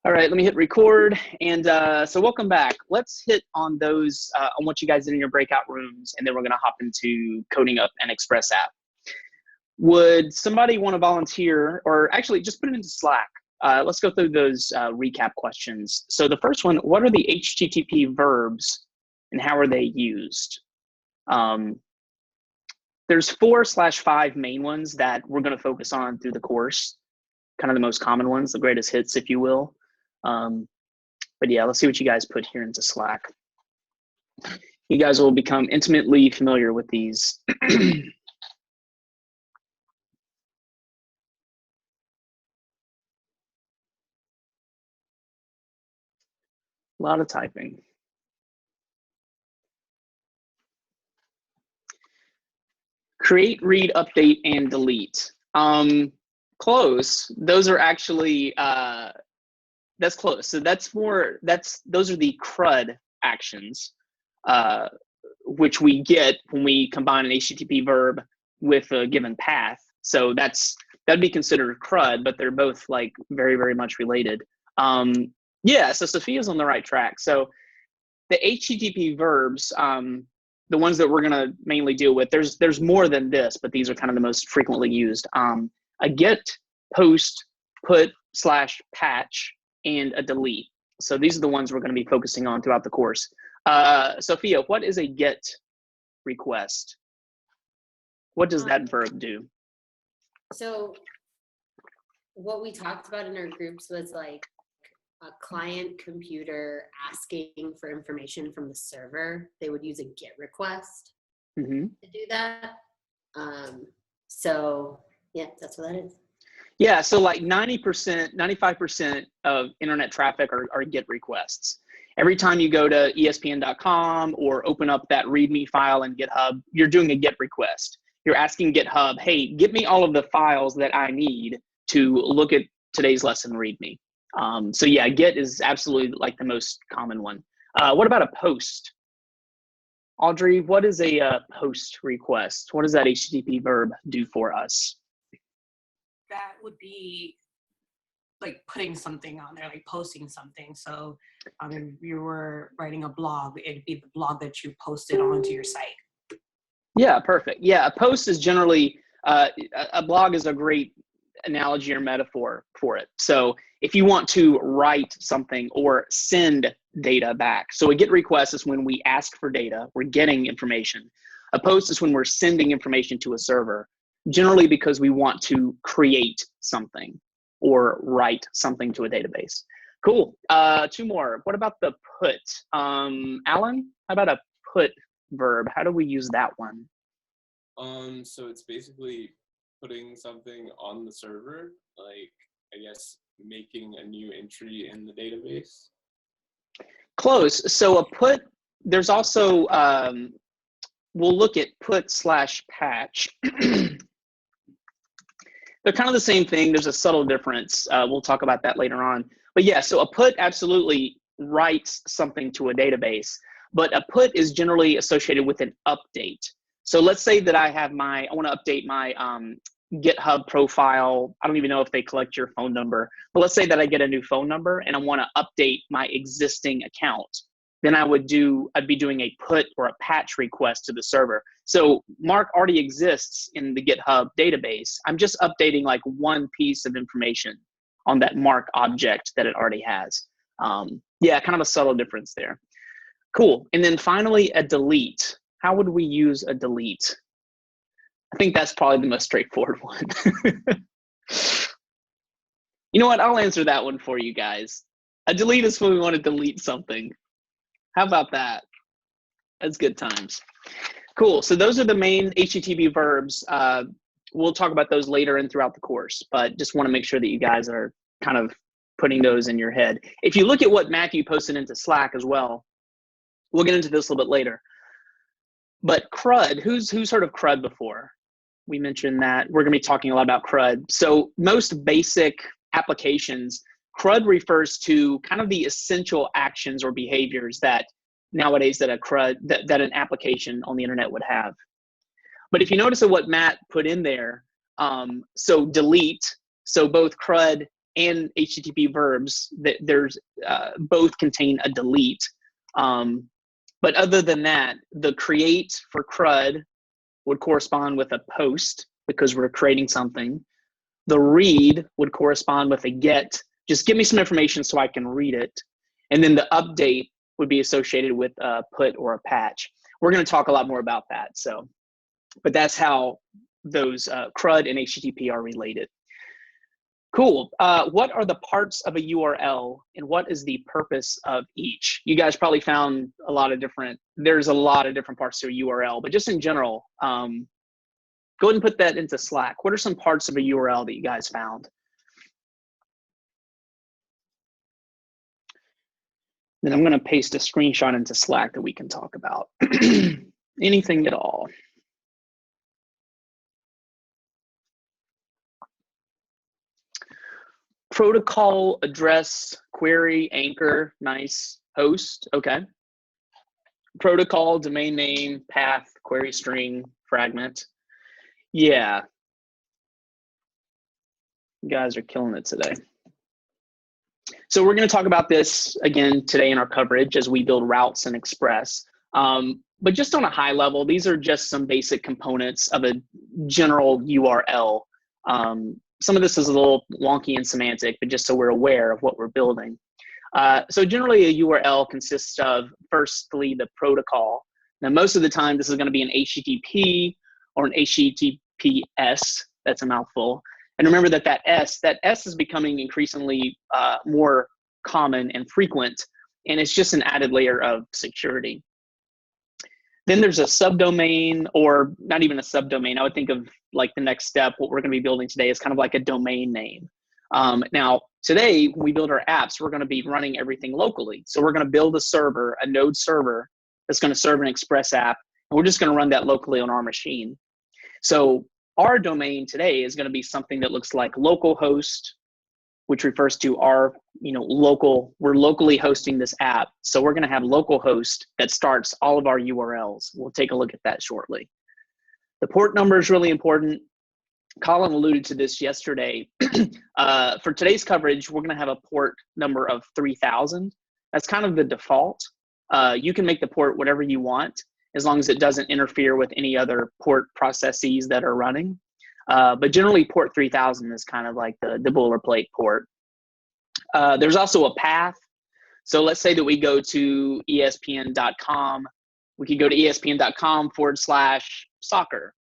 All right, let me hit record. And so welcome back. Let's hit on those, on what you guys did in your breakout rooms, and then we're gonna hop into coding up an Express app. Would somebody wanna volunteer, or actually just put it into Slack. Let's go through those recap questions. So the first one, what are the HTTP verbs and how are they used? There's 4/5 main ones that we're gonna focus on through the course, kind of the most common ones, the greatest hits, if you will. But yeah, let's see what you guys put here into Slack. You guys will become intimately familiar with these. A lot of typing. Create, read, update, and delete. Close. Those are actually, that's close. So that's more, those are the CRUD actions, which we get when we combine an HTTP verb with a given path. So that'd be considered CRUD, but they're both like very, very much related. Yeah, so Sophia's on the right track. So the HTTP verbs, the ones that we're gonna mainly deal with, there's more than this, but these are kind of the most frequently used. A get, post, put, / patch, and a delete. So these are the ones we're gonna be focusing on throughout the course. Sophia, what is a get request? What does that verb do? So what we talked about in our groups was like a client computer asking for information from the server. They would use a get request to do that. So yeah, that's what that is. Yeah, so like 90%, 95% of internet traffic are get requests. Every time you go to espn.com or open up that README file in GitHub, you're doing a get request. You're asking GitHub, hey, give me all of the files that I need to look at today's lesson README. So yeah, get is absolutely like the most common one. What about a post? Audrey, what is a post request? What does that HTTP verb do for us? That would be like putting something on there, like posting something. So if you were writing a blog, it'd be the blog that you posted onto your site. Yeah, perfect. Yeah, a post is generally, a blog is a great analogy or metaphor for it. So if you want to write something or send data back. So a get request is when we ask for data, we're getting information. A post is when we're sending information to a server, generally because we want to create something or write something to a database. Cool. Two more. What about the put? Alan, how about a put verb? How do we use that one? So it's basically putting something on the server, like I guess making a new entry in the database. Close. So a put, there's also, we'll look at put / patch. They're kind of the same thing. There's a subtle difference. We'll talk about that later on. But yeah, so a put absolutely writes something to a database, but a put is generally associated with an update. So let's say that I want to update my GitHub profile. I don't even know if they collect your phone number, but let's say that I get a new phone number and I want to update my existing account. Then I'd be doing a put or a patch request to the server. So Mark already exists in the GitHub database. I'm just updating like one piece of information on that Mark object that it already has. Yeah, kind of a subtle difference there. Cool. And then finally, a delete. How would we use a delete? I think that's probably the most straightforward one. You know what? I'll answer that one for you guys. A delete is when we want to delete something. How about that? That's good times. Cool. So those are the main HTTP verbs. We'll talk about those later and throughout the course, but just want to make sure that you guys are kind of putting those in your head. If you look at what Matthew posted into Slack as well, we'll get into this a little bit later. But CRUD, who's heard of CRUD before? We mentioned that we're going to be talking a lot about CRUD. So most basic applications, CRUD refers to kind of the essential actions or behaviors that nowadays that that an application on the internet would have. But if you notice what Matt put in there, so delete, so both CRUD and HTTP verbs, that there's both contain a delete. But other than that, the create for CRUD would correspond with a post because we're creating something. The read would correspond with a get. Just give me some information so I can read it. And then the update would be associated with a put or a patch. We're going to talk a lot more about that. So, but that's how those CRUD and HTTP are related. Cool. What are the parts of a URL and what is the purpose of each? You guys probably found there's a lot of different parts to a URL, but just in general, go ahead and put that into Slack. What are some parts of a URL that you guys found? Then I'm going to paste a screenshot into Slack that we can talk about. Anything at all. Protocol, address, query, anchor, nice. Host, okay. Protocol, domain name, path, query string, fragment. Yeah. You guys are killing it today. So we're going to talk about this again today in our coverage as we build routes and Express. But just on a high level, these are just some basic components of a general URL. Some of this is a little wonky and semantic, but just so we're aware of what we're building. So generally a URL consists of, firstly, the protocol. Now, most of the time, this is going to be an HTTP or an HTTPS. That's a mouthful. And remember that S is becoming increasingly more common and frequent, and it's just an added layer of security. Then there's a subdomain, or not even a subdomain. I would think of like the next step, what we're going to be building today is kind of like a domain name. Now, today, when we build our apps, we're going to be running everything locally. So we're going to build a server, a node server, that's going to serve an Express app, and we're just going to run that locally on our machine. So our domain today is going to be something that looks like localhost, which refers to our, we're locally hosting this app. So we're going to have localhost that starts all of our URLs. We'll take a look at that shortly. The port number is really important. Colin alluded to this yesterday. For today's coverage, we're going to have a port number of 3000. That's kind of the default. You can make the port whatever you want, as long as it doesn't interfere with any other port processes that are running. But generally, port 3000 is kind of like the boilerplate port. There's also a path. So let's say that we go to ESPN.com. We could go to ESPN.com/soccer,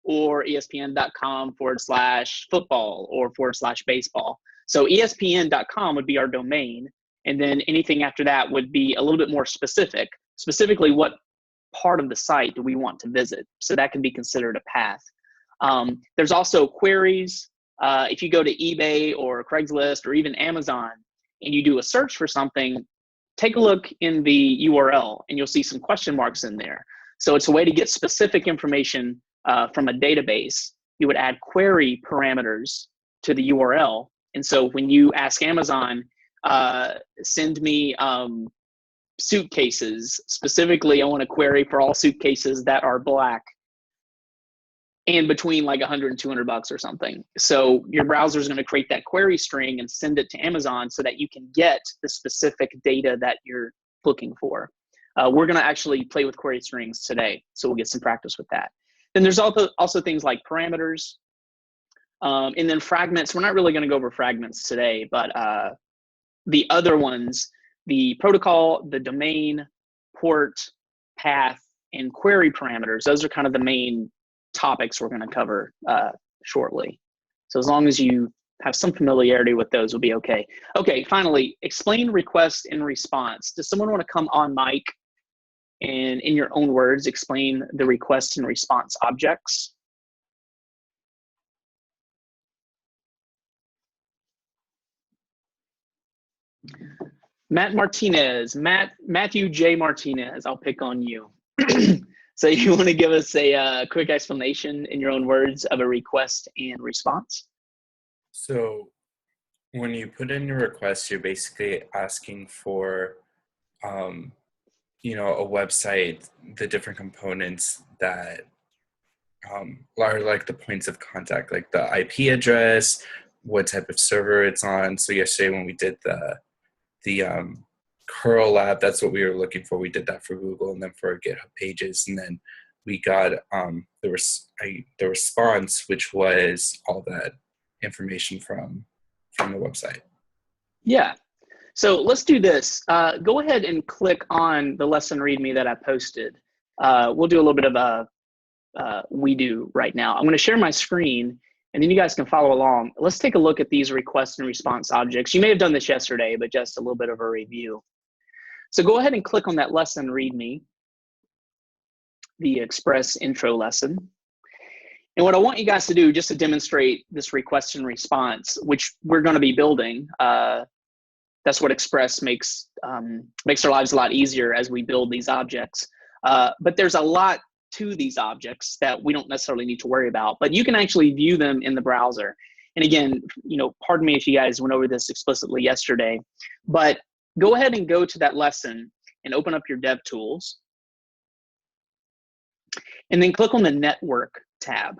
or ESPN.com/football, or /baseball. So ESPN.com would be our domain. And then anything after that would be a little bit more specific. Specifically, what part of the site do we want to visit? So that can be considered a path. There's also queries. If you go to eBay or Craigslist or even Amazon and you do a search for something, take a look in the URL and you'll see some question marks in there. So it's a way to get specific information from a database. You would add query parameters to the URL. And so when you ask Amazon, send me suitcases, specifically, I want to query for all suitcases that are black and between like 100 and 200 bucks or something. So your browser is going to create that query string and send it to Amazon so that you can get the specific data that you're looking for. We're going to actually play with query strings today, so we'll get some practice with that. Then there's also things like parameters, and then fragments. We're not really going to go over fragments today, but the other ones, the protocol, the domain, port, path, and query parameters, those are kind of the main topics we're going to cover shortly. So as long as you have some familiarity with those, will be okay. Okay, finally, explain request and response. Does someone want to come on mic and in your own words explain the request and response objects? Matthew J. Martinez, I'll pick on you. So you want to give us a quick explanation in your own words of a request and response? So when you put in your request, you're basically asking for, a website, the different components that are like the points of contact, like the IP address, what type of server it's on. So yesterday when we did the curl lab, that's what we were looking for. We did that for Google and then for our GitHub pages, and then we got the response, which was all that information from the website. Yeah. So let's do this. Go ahead and click on the lesson README that I posted. We'll do a little bit of a we do right now. I'm going to share my screen, and then you guys can follow along. Let's take a look at these request and response objects. You may have done this yesterday, but just a little bit of a review. So go ahead and click on that lesson README, the Express intro lesson. And what I want you guys to do, just to demonstrate this request and response, which we're going to be building, that's what Express makes our lives a lot easier as we build these objects. But there's a lot to these objects that we don't necessarily need to worry about, but you can actually view them in the browser. And again, pardon me if you guys went over this explicitly yesterday, but go ahead and go to that lesson and open up your DevTools, and then click on the Network tab.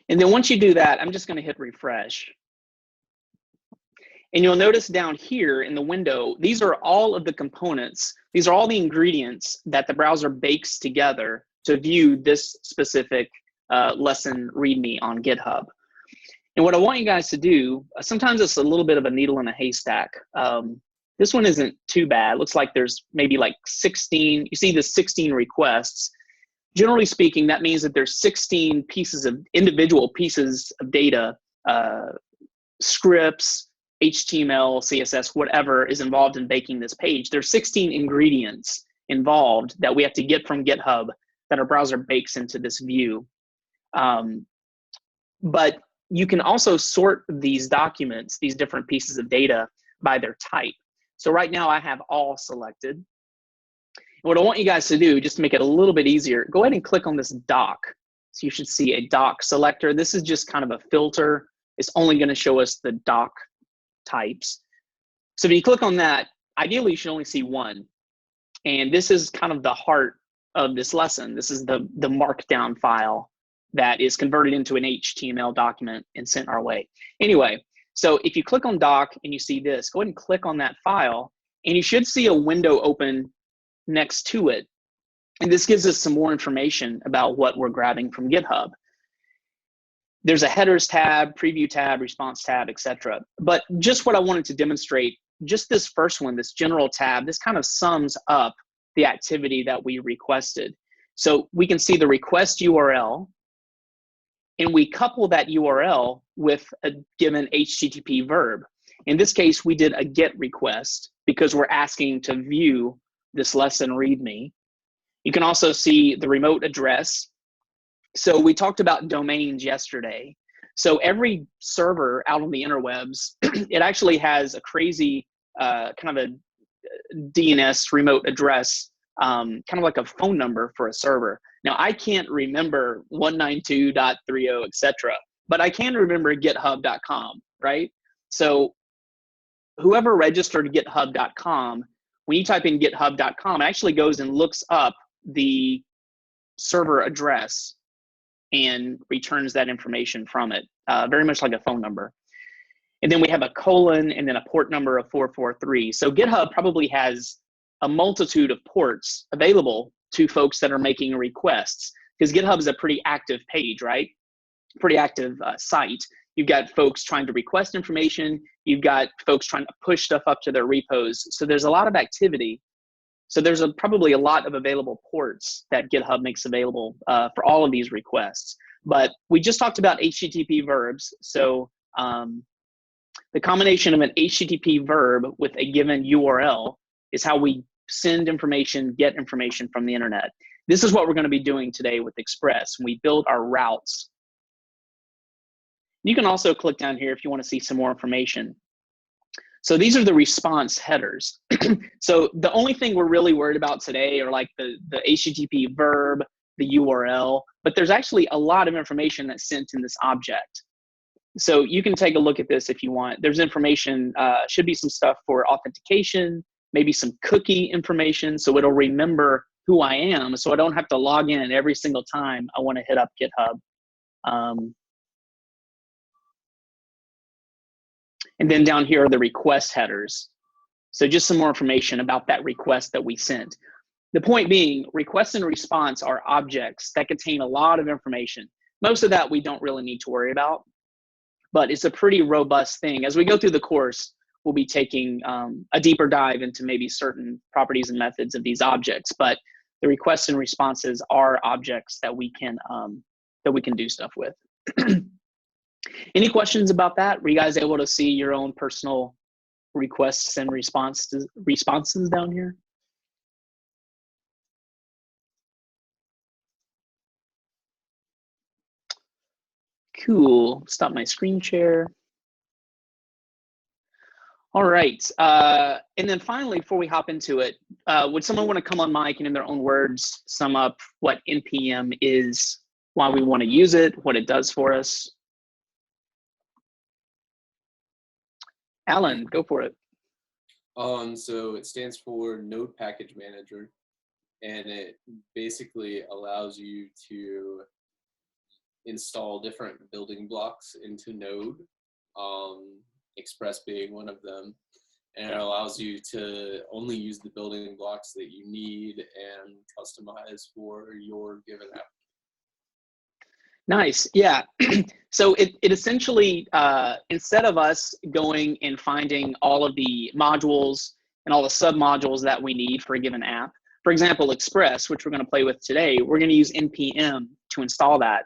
And then once you do that, I'm just going to hit refresh. And you'll notice down here in the window, these are all of the components. These are all the ingredients that the browser bakes together to view this specific lesson README on GitHub. And what I want you guys to do, sometimes it's a little bit of a needle in a haystack. This one isn't too bad. Looks like there's maybe like 16, you see the 16 requests. Generally speaking, that means that there's 16 individual pieces of data, scripts, HTML, CSS, whatever is involved in baking this page. There's 16 ingredients involved that we have to get from GitHub that our browser bakes into this view. But you can also sort these documents, these different pieces of data, by their type. So right now I have all selected. What I want you guys to do, just to make it a little bit easier, go ahead and click on this doc. So you should see a doc selector. This is just kind of a filter. It's only going to show us the doc types. So if you click on that, ideally you should only see one. And this is kind of the heart of this lesson. This is the markdown file that is converted into an HTML document and sent our way. Anyway, so if you click on doc and you see this, go ahead and click on that file, and you should see a window open next to it. And this gives us some more information about what we're grabbing from GitHub. There's a headers tab, preview tab, response tab, etc. But just what I wanted to demonstrate, just this first one, this general tab, this kind of sums up the activity that we requested. So we can see the request URL, and we couple that URL with a given HTTP verb. In this case, we did a GET request because we're asking to view this lesson README. You can also see the remote address. So we talked about domains yesterday. So every server out on the interwebs, it actually has a crazy kind of a DNS remote address, kind of like a phone number for a server. Now I can't remember 192.30, etc., but I can remember github.com, right? So whoever registered github.com, when you type in github.com, it actually goes and looks up the server address and returns that information from it, very much like a phone number. And then we have a colon and then a port number of 443. So GitHub probably has a multitude of ports available to folks that are making requests, because GitHub is a pretty active page, right? Pretty active site. You've got folks trying to request information. You've got folks trying to push stuff up to their repos. So there's a lot of activity. So there's probably a lot of available ports that GitHub makes available for all of these requests. But we just talked about HTTP verbs. So the combination of an HTTP verb with a given URL is how we send information, get information from the internet. This is what we're going to be doing today with Express. We build our routes. You can also click down here if you want to see some more information. So these are the response headers. So the only thing we're really worried about today are like the HTTP verb, the URL, but there's actually a lot of information that's sent in this object. So you can take a look at this if you want. There's information, should be some stuff for authentication, maybe some cookie information, so it'll remember who I am, so I don't have to log in every single time I want to hit up GitHub. And then down here are the request headers. So just some more information about that request that we sent. The point being, request and response are objects that contain a lot of information. Most of that we don't really need to worry about, but it's a pretty robust thing. As we go through the course, we'll be taking a deeper dive into maybe certain properties and methods of these objects, but the requests and responses are objects that we can do stuff with. Any questions about that? Were you guys able to see your own personal requests and responses down here? Cool. Stop my screen share. All right. And then finally, before we hop into it, would someone want to come on mic and in their own words sum up what NPM is, why we want to use it, what it does for us? Alan, go for it. So it stands for Node Package Manager, and it basically allows you to install different building blocks into Node, Express being one of them, and it allows you to only use the building blocks that you need and customize for your given app. Nice. Yeah. So it essentially, instead of us going and finding all of the modules and all the sub-modules that we need for a given app, for example, Express, which we're going to play with today, we're going to use NPM to install that.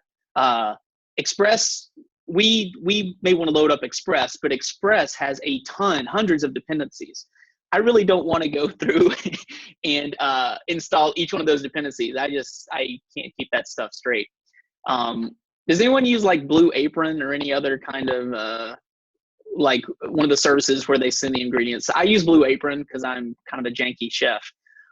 Express, we may want to load up Express, but Express has a ton, hundreds of dependencies. I really don't want to go through and install each one of those dependencies. I can't keep that stuff straight. Does anyone use like Blue Apron or any other kind of like one of the services where they send the ingredients? I use Blue Apron because I'm kind of a janky chef,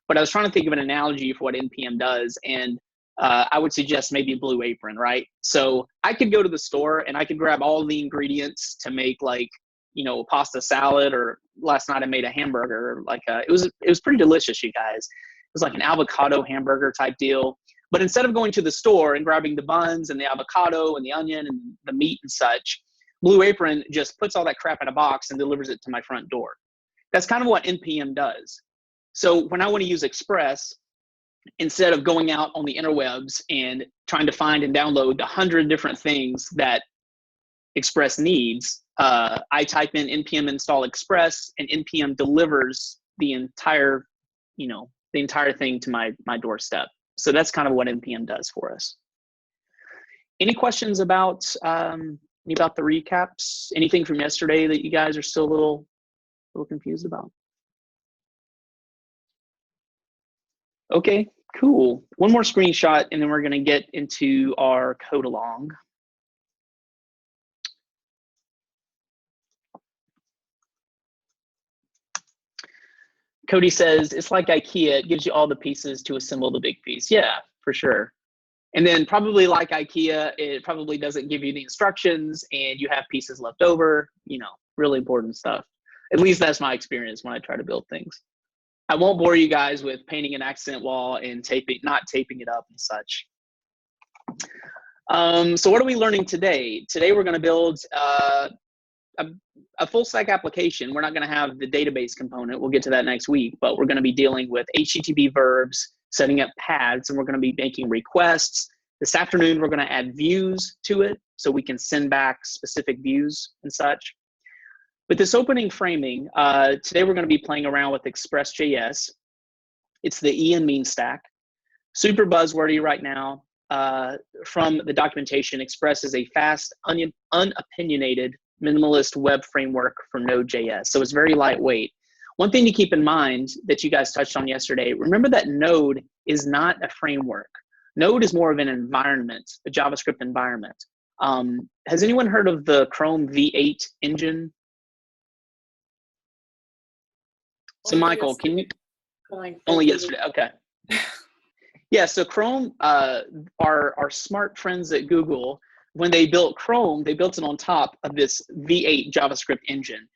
but I was trying to think of an analogy for what NPM does, and I would suggest maybe Blue Apron, right? So I could go to the store and I could grab all the ingredients to make like, you know, pasta salad, or last night I made a hamburger. Like it was pretty delicious, you guys. It was like an avocado hamburger type deal. But instead of going to the store and grabbing the buns and the avocado and the onion and the meat and such, Blue Apron just puts all that crap in a box and delivers it to my front door. That's kind of what NPM does. So when I want to use Express, instead of going out on the interwebs and trying to find and download the 100 different things that Express needs, I type in NPM install Express, and NPM delivers the entire thing to my doorstep. So that's kind of what NPM does for us. Any questions about the recaps? Anything from yesterday that you guys are still a little confused about? Okay, cool. One more screenshot, and then we're going to get into our code along. Cody says, it's like IKEA. It gives you all the pieces to assemble the big piece. Yeah, for sure. And then probably like IKEA, it probably doesn't give you the instructions and you have pieces left over, you know, really important stuff. At least that's my experience when I try to build things. I won't bore you guys with painting an accent wall and not taping it up and such. So what are we learning today? Today we're going to build a full stack application. We're not going to have the database component. We'll get to that next week, but we're going to be dealing with HTTP verbs, setting up paths, and we're going to be making requests. This afternoon, we're going to add views to it so we can send back specific views and such. With this opening framing, today we're going to be playing around with Express.js. It's the Ian mean stack. Super buzzwordy right now. From the documentation, Express is a fast, unopinionated, minimalist web framework for Node.js. So it's very lightweight. One thing to keep in mind that you guys touched on yesterday, remember that Node is not a framework. Node is more of an environment, a JavaScript environment. Has anyone heard of the Chrome V8 engine? So Michael, can you? Only yesterday, okay. Yeah, so Chrome, our smart friends at Google, when they built Chrome, they built it on top of this V8 JavaScript engine.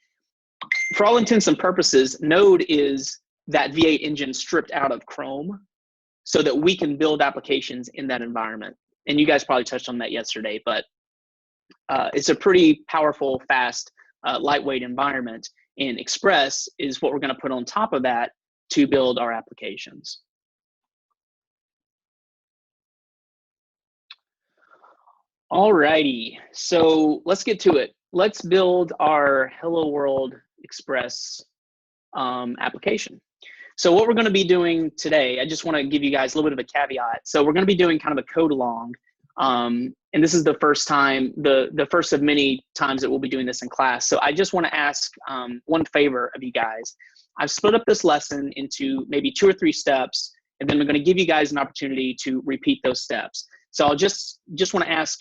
For all intents and purposes, Node is that V8 engine stripped out of Chrome. so that we can build applications in that environment. And you guys probably touched on that yesterday, but it's a pretty powerful, fast, lightweight environment. And Express is what we're going to put on top of that to build our applications. Alrighty, so let's get to it. Let's build our Hello World Express application. So what we're going to be doing today, I just want to give you guys a little bit of a caveat. So we're going to be doing kind of a code along, and this is the first time, the first of many times that we'll be doing this in class. So I just want to ask one favor of you guys. I've split up this lesson into maybe 2 or 3 steps, and then I'm going to give you guys an opportunity to repeat those steps. So I'll just want to ask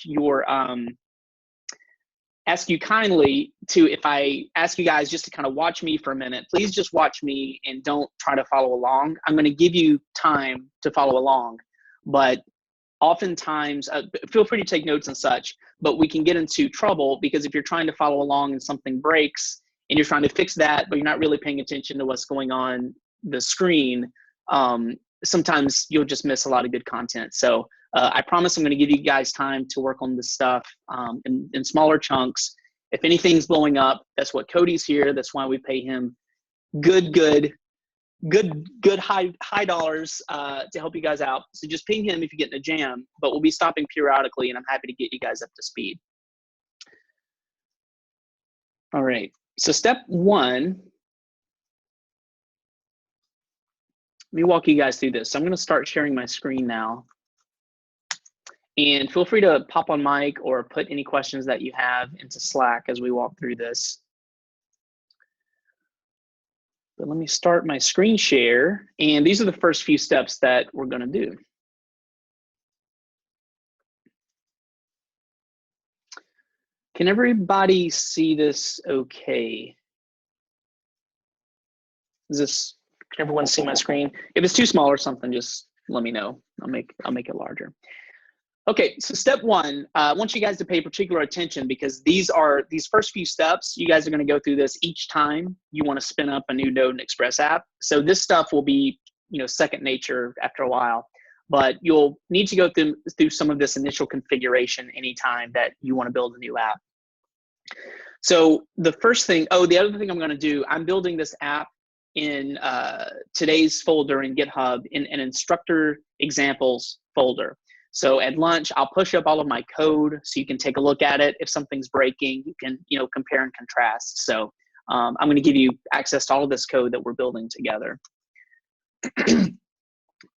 you kindly to, if I ask you guys just to kind of watch me for a minute, please just watch me and don't try to follow along. I'm going to give you time to follow along, but oftentimes, feel free to take notes and such, but we can get into trouble because if you're trying to follow along and something breaks and you're trying to fix that, but you're not really paying attention to what's going on the screen, sometimes you'll just miss a lot of good content. So I promise I'm going to give you guys time to work on this stuff in smaller chunks. If anything's blowing up, that's what Cody's here. That's why we pay him good high dollars to help you guys out. So just ping him if you get in a jam, but we'll be stopping periodically and I'm happy to get you guys up to speed. All right, so step 1, let me walk you guys through this. So I'm going to start sharing my screen now. And feel free to pop on mic or put any questions that you have into Slack as we walk through this. But let me start my screen share. And these are the first few steps that we're going to do. Can everybody see this okay? Can everyone see my screen? If it's too small or something, just let me know. I'll make it larger. Okay, so step 1, I want you guys to pay particular attention because these first few steps, you guys are going to go through this each time you want to spin up a new Node and Express app. So this stuff will be, second nature after a while, but you'll need to go through some of this initial configuration anytime that you want to build a new app. So the first thing, the other thing I'm going to do, I'm building this app in today's folder in GitHub in an instructor examples folder. So at lunch, I'll push up all of my code so you can take a look at it. If something's breaking, you can compare and contrast. So I'm going to give you access to all of this code that we're building together.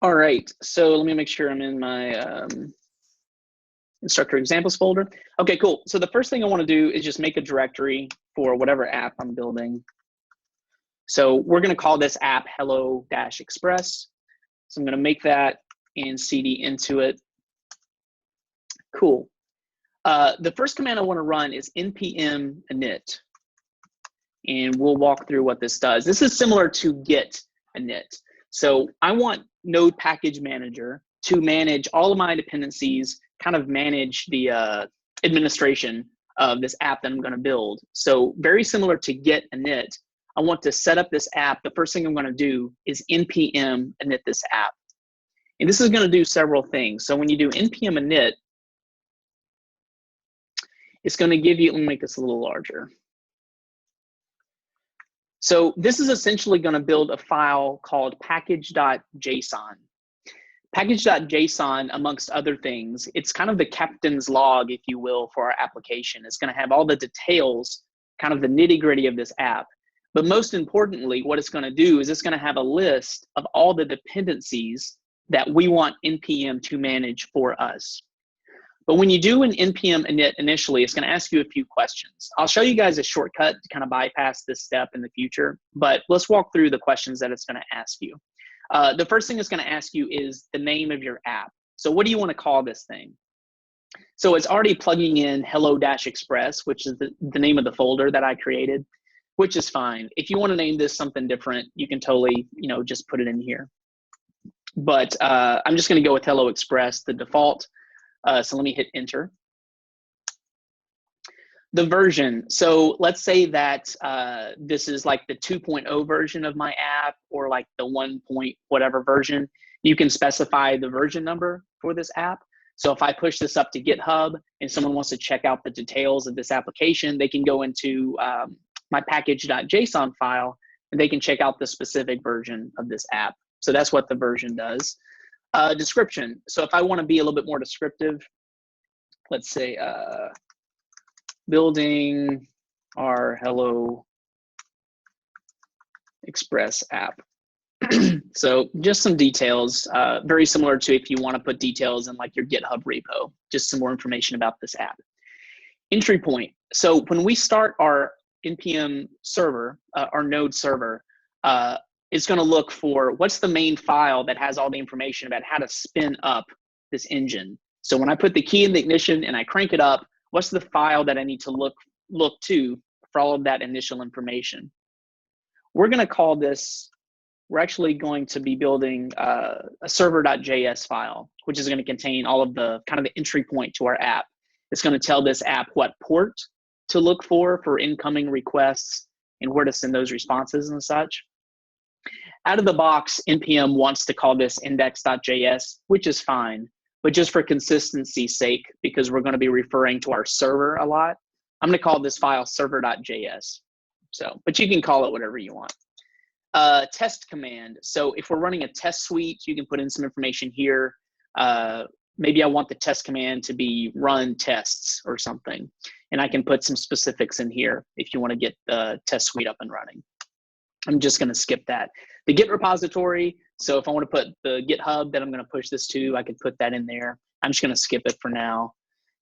All right, so let me make sure I'm in my instructor examples folder. Okay, cool. So the first thing I want to do is just make a directory for whatever app I'm building. So we're going to call this app hello-express. So I'm going to make that and cd into it. Cool. The first command I want to run is npm init. And we'll walk through what this does. This is similar to git init. So I want Node Package Manager to manage all of my dependencies, kind of manage the administration of this app that I'm going to build. So very similar to git init, I want to set up this app. The first thing I'm going to do is npm init this app. And this is going to do several things. So when you do npm init, it's going to give you, let me make this a little larger. So this is essentially going to build a file called package.json. Package.json, amongst other things, it's kind of the captain's log, if you will, for our application. It's going to have all the details, kind of the nitty-gritty of this app. But most importantly, what it's going to do is it's going to have a list of all the dependencies that we want npm to manage for us. But when you do an npm init initially, it's going to ask you a few questions. I'll show you guys a shortcut to kind of bypass this step in the future, but let's walk through the questions that it's going to ask you. The first thing it's going to ask you is the name of your app. So what do you want to call this thing? So it's already plugging in hello-express, which is the name of the folder that I created, which is fine. If you want to name this something different, you can totally, just put it in here. But I'm just going to go with Hello Express, the default. So let me hit enter. The version. So let's say that this is like the 2.0 version of my app or like the 1 point whatever version. You can specify the version number for this app. So if I push this up to GitHub and someone wants to check out the details of this application, they can go into my package.json file and they can check out the specific version of this app. So that's what the version does. Description. So if I want to be a little bit more descriptive, let's say building our Hello Express app. So just some details, very similar to if you want to put details in like your GitHub repo, just some more information about this app. Entry point. So when we start our NPM server, our node server, it's going to look for what's the main file that has all the information about how to spin up this engine. So when I put the key in the ignition and I crank it up, what's the file that I need to look to for all of that initial information? We're going to call this, we're actually going to be building a server.js file, which is going to contain all of the kind of the entry point to our app. It's going to tell this app what port to look for incoming requests and where to send those responses and such. Out of the box, NPM wants to call this index.js, which is fine. But just for consistency's sake, because we're going to be referring to our server a lot, I'm going to call this file server.js. So, but you can call it whatever you want. Test command. So if we're running a test suite, you can put in some information here. Maybe I want the test command to be run tests or something. And I can put some specifics in here if you want to get the test suite up and running. I'm just going to skip that. The Git repository. So if I want to put the GitHub that I'm going to push this to, I could put that in there. I'm just going to skip it for now.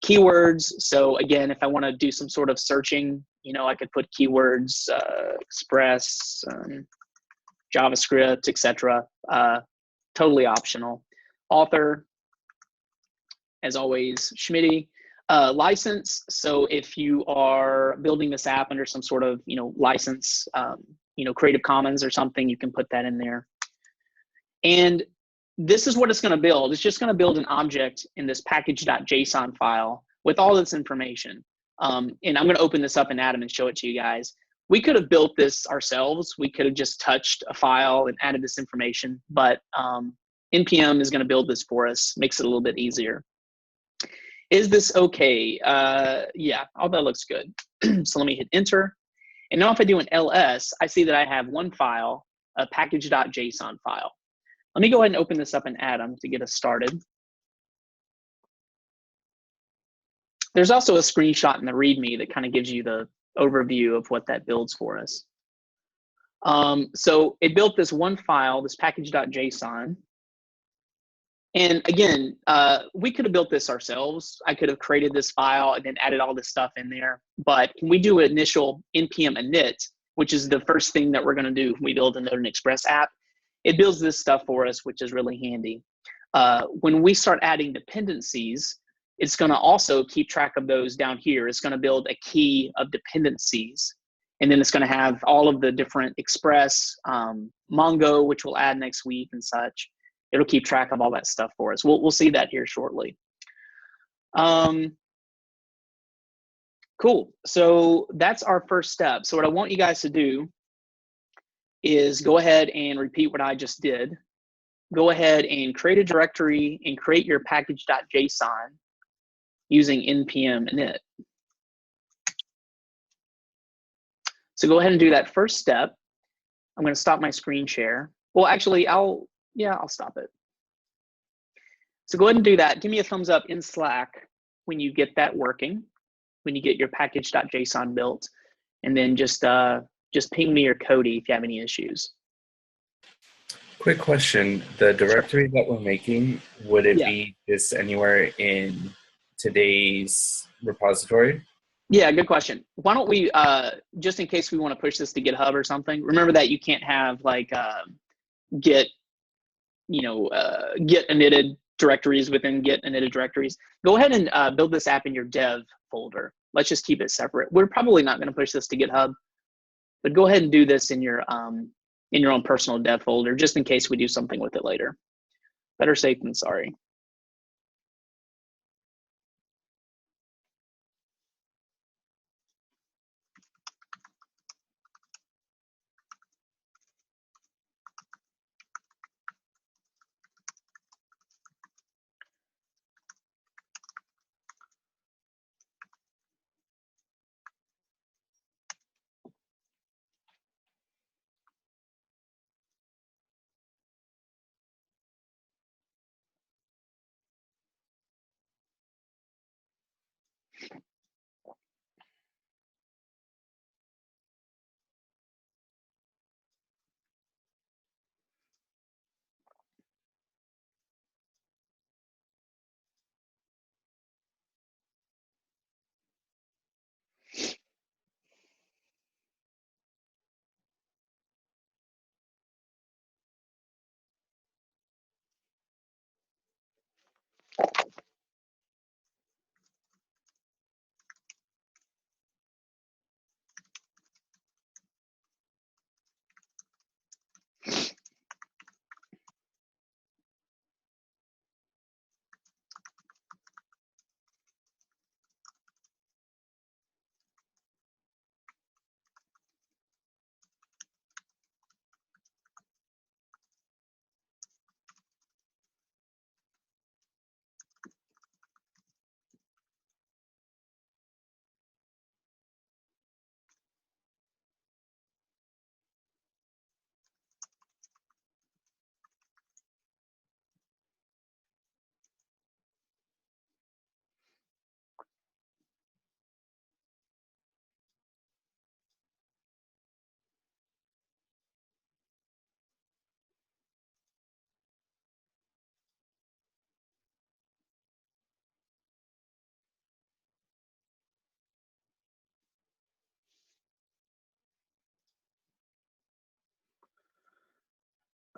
Keywords. So again, if I want to do some sort of searching, you know, I could put keywords, Express, JavaScript, etc. Totally optional. Author, as always, Schmitty. License. So if you are building this app under some sort of, you know, license, you know, Creative Commons or something, you can put that in there. And this is what it's going to build. It's just going to build an object in this package.json file with all this information. And I'm going to open this up in Atom and show it to you guys. We could have built this ourselves. We could have just touched a file and added this information, but NPM is going to build this for us, makes it a little bit easier. Is this okay? Yeah, all that looks good. So let me hit enter. And now if I do an ls, I see that I have one file, a package.json file. Let me go ahead and open this up in Atom to get us started. There's also a screenshot in the README that kind of gives you the overview of what that builds for us. So it built this one file, this package.json. And again, we could have built this ourselves. I could have created this file and then added all this stuff in there. But when we do an initial npm init, which is the first thing that we're going to do when we build a Node and Express app, it builds this stuff for us, which is really handy. When we start adding dependencies, it's going to also keep track of those down here. It's going to build a key of dependencies. And then it's going to have all of the different Express, Mongo, which we'll add next week and such. It'll keep track of all that stuff for us. We'll see that here shortly. Cool. So that's our first step. So what I want you guys to do is go ahead and repeat what I just did. Go ahead and create a directory and create your package.json using npm init. So go ahead and do that first step. I'm going to stop my screen share. Well, actually, I'll stop it. So go ahead and do that. Give me a thumbs up in Slack when you get that working, when you get your package.json built, and then just ping me or Cody if you have any issues. Quick question. The directory that we're making, would it be just anywhere in today's repository? Yeah, good question. Why don't we, just in case we want to push this to GitHub or something, remember that you can't have like Git initted directories within Git initted directories. Go ahead and build this app in your dev folder. Let's just keep it separate. We're probably not going to push this to GitHub, but go ahead and do this in your own personal dev folder, just in case we do something with it later. Better safe than sorry.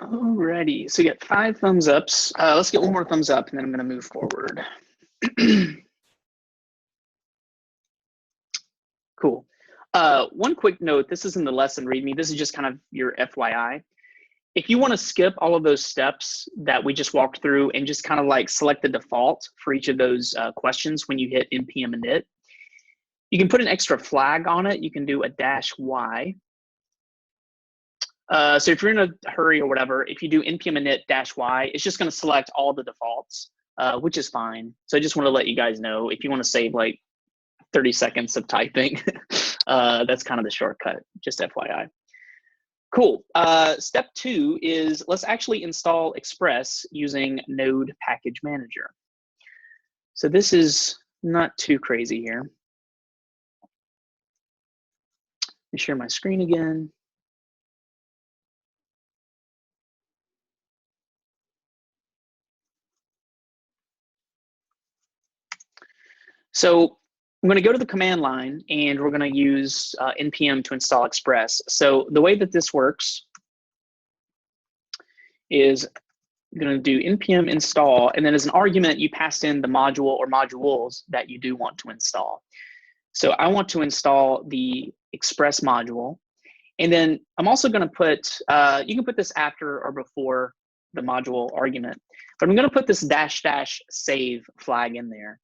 Alrighty, so you get 5 thumbs ups. Let's get one more thumbs up and then I'm gonna move forward. Cool. One quick note, this isn't the lesson readme, this is just kind of your FYI. If you wanna skip all of those steps that we just walked through and just kind of like select the default for each of those questions when you hit npm init, you can put an extra flag on it. You can do a -y. So if you're in a hurry or whatever, if you do npm init -y, it's just going to select all the defaults, which is fine. So I just want to let you guys know if you want to save like 30 seconds of typing, that's kind of the shortcut, just FYI. Cool. Step 2 is let's actually install Express using Node Package Manager. So this is not too crazy here. Let me share my screen again. So I'm going to go to the command line and we're going to use npm to install Express. So the way that this works is I'm going to do npm install, and then as an argument, you pass in the module or modules that you do want to install. So I want to install the Express module. And then I'm also going to put, you can put this after or before the module argument, but I'm going to put this -- save flag in there.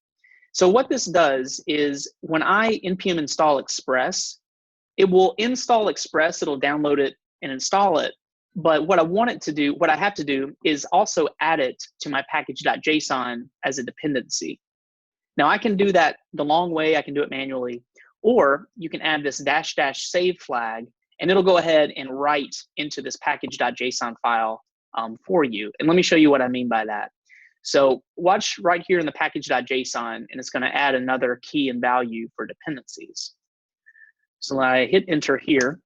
So what this does is when I npm install Express, it will install Express, it'll download it and install it. But what I want it to do, what I have to do is also add it to my package.json as a dependency. Now I can do that the long way, I can do it manually, or you can add this -- save flag and it'll go ahead and write into this package.json file for you. And let me show you what I mean by that. So watch right here in the package.json, and it's going to add another key and value for dependencies. So when I hit enter here,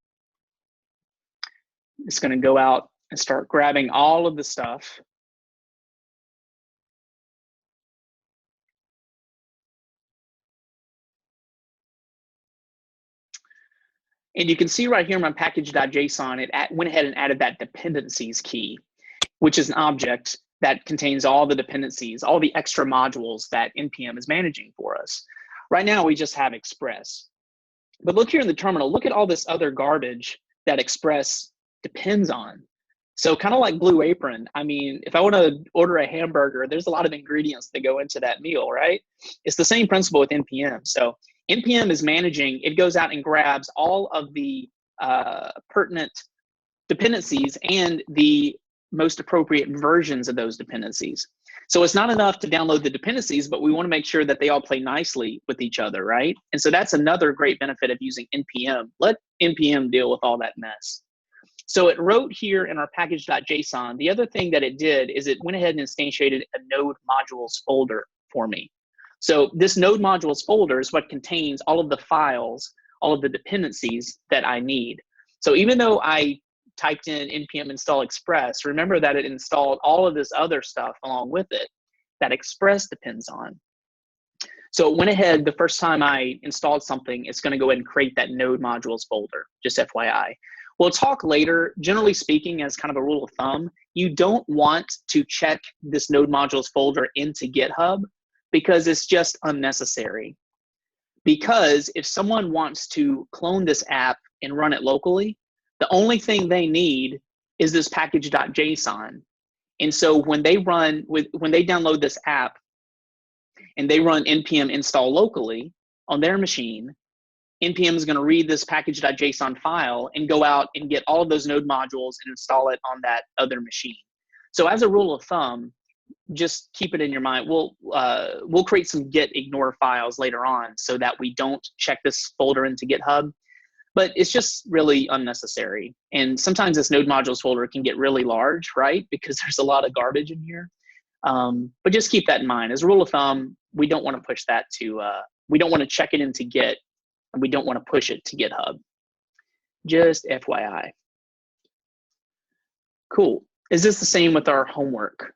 it's going to go out and start grabbing all of the stuff. And you can see right here in my package.json, it went ahead and added that dependencies key, which is an object that contains all the dependencies, all the extra modules that npm is managing for us. Right now, we just have Express. But look here in the terminal, look at all this other garbage that Express depends on. So kind of like Blue Apron, I mean, if I want to order a hamburger, there's a lot of ingredients that go into that meal, right? It's the same principle with npm. So npm is managing, it goes out and grabs all of the pertinent dependencies and the most appropriate versions of those dependencies. So it's not enough to download the dependencies, but we want to make sure that they all play nicely with each other, right? And so that's another great benefit of using npm. Let npm deal with all that mess. So it wrote here in our package.json, the other thing that it did is it went ahead and instantiated a node modules folder for me. So this node modules folder is what contains all of the files, all of the dependencies that I need. So even though I typed in npm install Express, remember that it installed all of this other stuff along with it that Express depends on. So it went ahead, the first time I installed something, it's going to go ahead and create that node modules folder, just FYI. We'll talk later. Generally speaking, as kind of a rule of thumb, you don't want to check this node modules folder into GitHub because it's just unnecessary. Because if someone wants to clone this app and run it locally, the only thing they need is this package.json. And so when they download this app and they run npm install locally on their machine, npm is going to read this package.json file and go out and get all of those node modules and install it on that other machine. So as a rule of thumb, just keep it in your mind. We'll create some git ignore files later on so that we don't check this folder into GitHub, but it's just really unnecessary. And sometimes this node modules folder can get really large, right? Because there's a lot of garbage in here. But just keep that in mind. As a rule of thumb, we don't want to push that to, we don't want to check it into Git, and we don't want to push it to GitHub. Just FYI. Cool. Is this the same with our homework?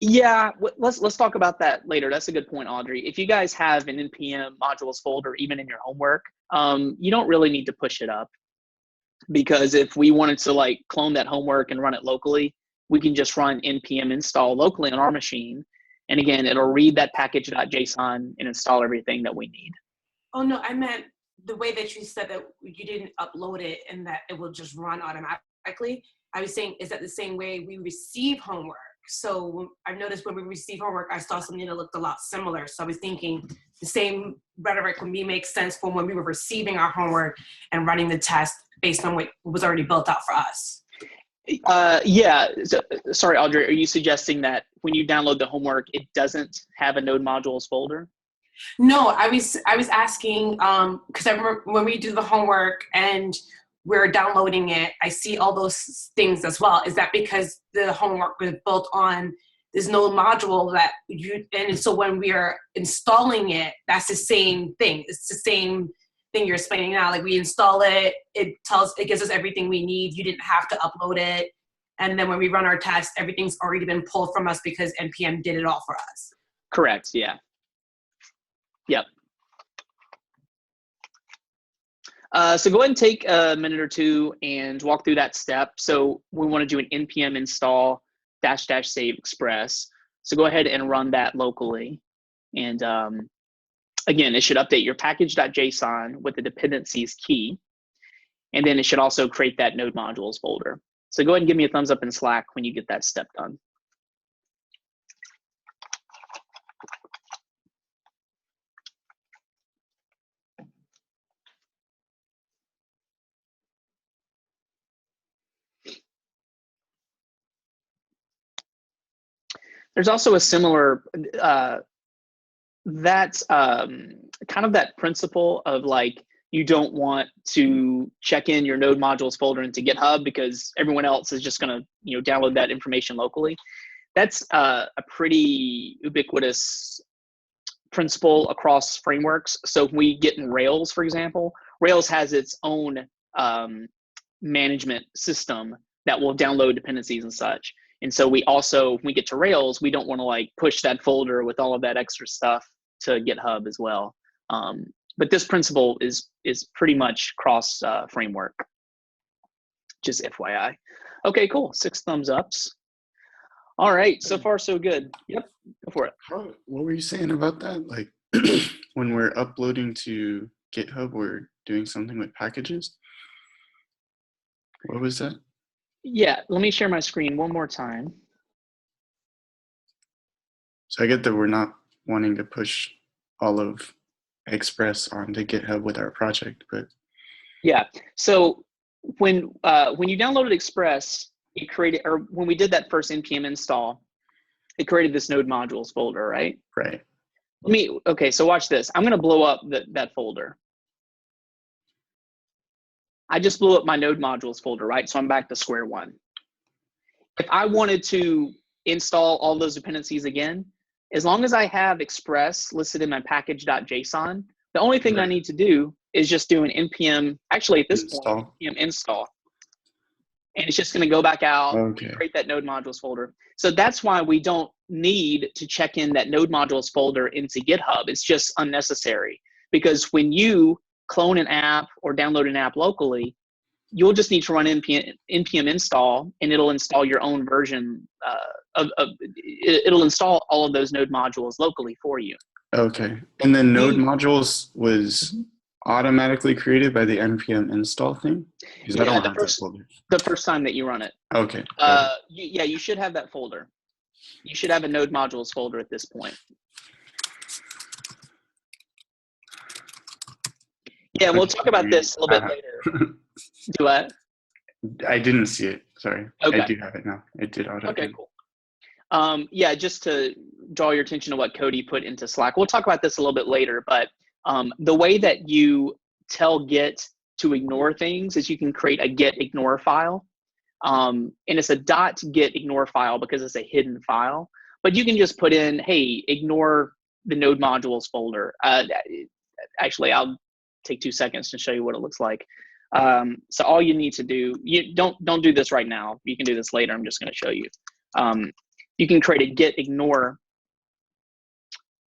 Yeah, let's talk about that later. That's a good point, Audrey. If you guys have an npm modules folder, even in your homework, you don't really need to push it up, because if we wanted to like clone that homework and run it locally, we can just run npm install locally on our machine. And again, it'll read that package.json and install everything that we need. Oh no, I meant the way that you said that you didn't upload it and that it will just run automatically. I was saying, is that the same way we receive homework? So I've noticed when we receive homework, I saw something that looked a lot similar. So I was thinking the same rhetoric would make sense for when we were receiving our homework and running the test based on what was already built out for us. Yeah, so, sorry, Audrey, are you suggesting that when you download the homework, it doesn't have a node modules folder? No, I was asking, because I remember when we do the homework and we're downloading it, I see all those things as well. Is that because the homework was built on this node module that and so when we are installing it, that's the same thing. It's the same thing you're explaining now. Like we install it, it gives us everything we need. You didn't have to upload it. And then when we run our test, everything's already been pulled from us because NPM did it all for us. Correct, yeah. Yep. So go ahead and take a minute or two and walk through that step. So we want to do an npm install -- save express. So go ahead and run that locally. And again, it should update your package.json with the dependencies key. And then it should also create that node modules folder. So go ahead and give me a thumbs up in Slack when you get that step done. There's also a similar, that's kind of that principle of like, you don't want to check in your node modules folder into GitHub because everyone else is just gonna download that information locally. That's a pretty ubiquitous principle across frameworks. So if we get in Rails, for example, Rails has its own management system that will download dependencies and such. And so we also, when we get to Rails, we don't want to like push that folder with all of that extra stuff to GitHub as well. But this principle is pretty much cross framework, just FYI. Okay, cool, 6 thumbs ups. All right, so far so good. Yep, go for it. What were you saying about that? Like when we're uploading to GitHub, we're doing something with packages? What was that? Yeah, let me share my screen one more time. So I get that we're not wanting to push all of Express onto GitHub with our project, but yeah. So when you downloaded Express, it created, or when we did that first npm install, it created this node modules folder, right? right. Okay, so watch this. I'm gonna blow up that folder. I just blew up my node modules folder, right? So I'm back to square one. If I wanted to install all those dependencies again, as long as I have Express listed in my package.json, the only thing I need to do is just do an npm, actually at this point, npm install. And it's just gonna go back out and create that node modules folder. So that's why we don't need to check in that node modules folder into GitHub. It's just unnecessary, because when you clone an app or download an app locally, you'll just need to run npm install, and it'll install your own version it'll install all of those node modules locally for you. Okay. And then node modules was automatically created by the npm install thing? Because I don't have that folder. The first time that you run it. Okay. Yeah, you should have that folder. You should have a node modules folder at this point. Yeah, we'll talk about this a little bit later. Do what? I didn't see it. Sorry. Okay. I do have it now. It did auto. Okay, cool. Yeah, just to draw your attention to what Cody put into Slack. We'll talk about this a little bit later, but the way that you tell Git to ignore things is you can create a git ignore file. And it's a .git ignore file because it's a hidden file. But you can just put in, hey, ignore the node modules folder. Actually, I'll take 2 seconds to show you what it looks like. So all you need to do, you don't do this right now. You can do this later. I'm just going to show you. You can create a git ignore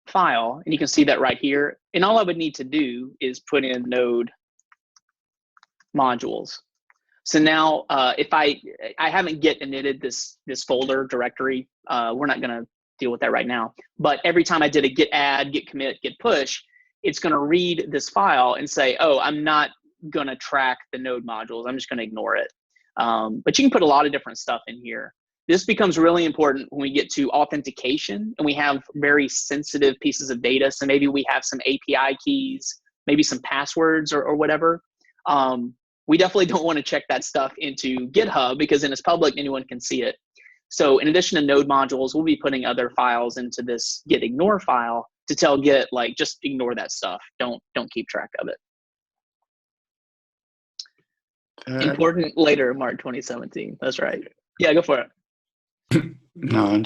file, and you can see that right here. And all I would need to do is put in node modules. So now, if I haven't git initted this folder directory, we're not going to deal with that right now. But every time I did a git add, git commit, git push, it's going to read this file and say, oh, I'm not going to track the node modules. I'm just going to ignore it. But you can put a lot of different stuff in here. This becomes really important when we get to authentication and we have very sensitive pieces of data. So maybe we have some API keys, maybe some passwords or whatever. We definitely don't want to check that stuff into GitHub because then it's public, anyone can see it. So in addition to node modules, we'll be putting other files into this git ignore file to tell Git, like, just ignore that stuff. Don't keep track of it. Important later, March 2017. That's right. Yeah, go for it. No,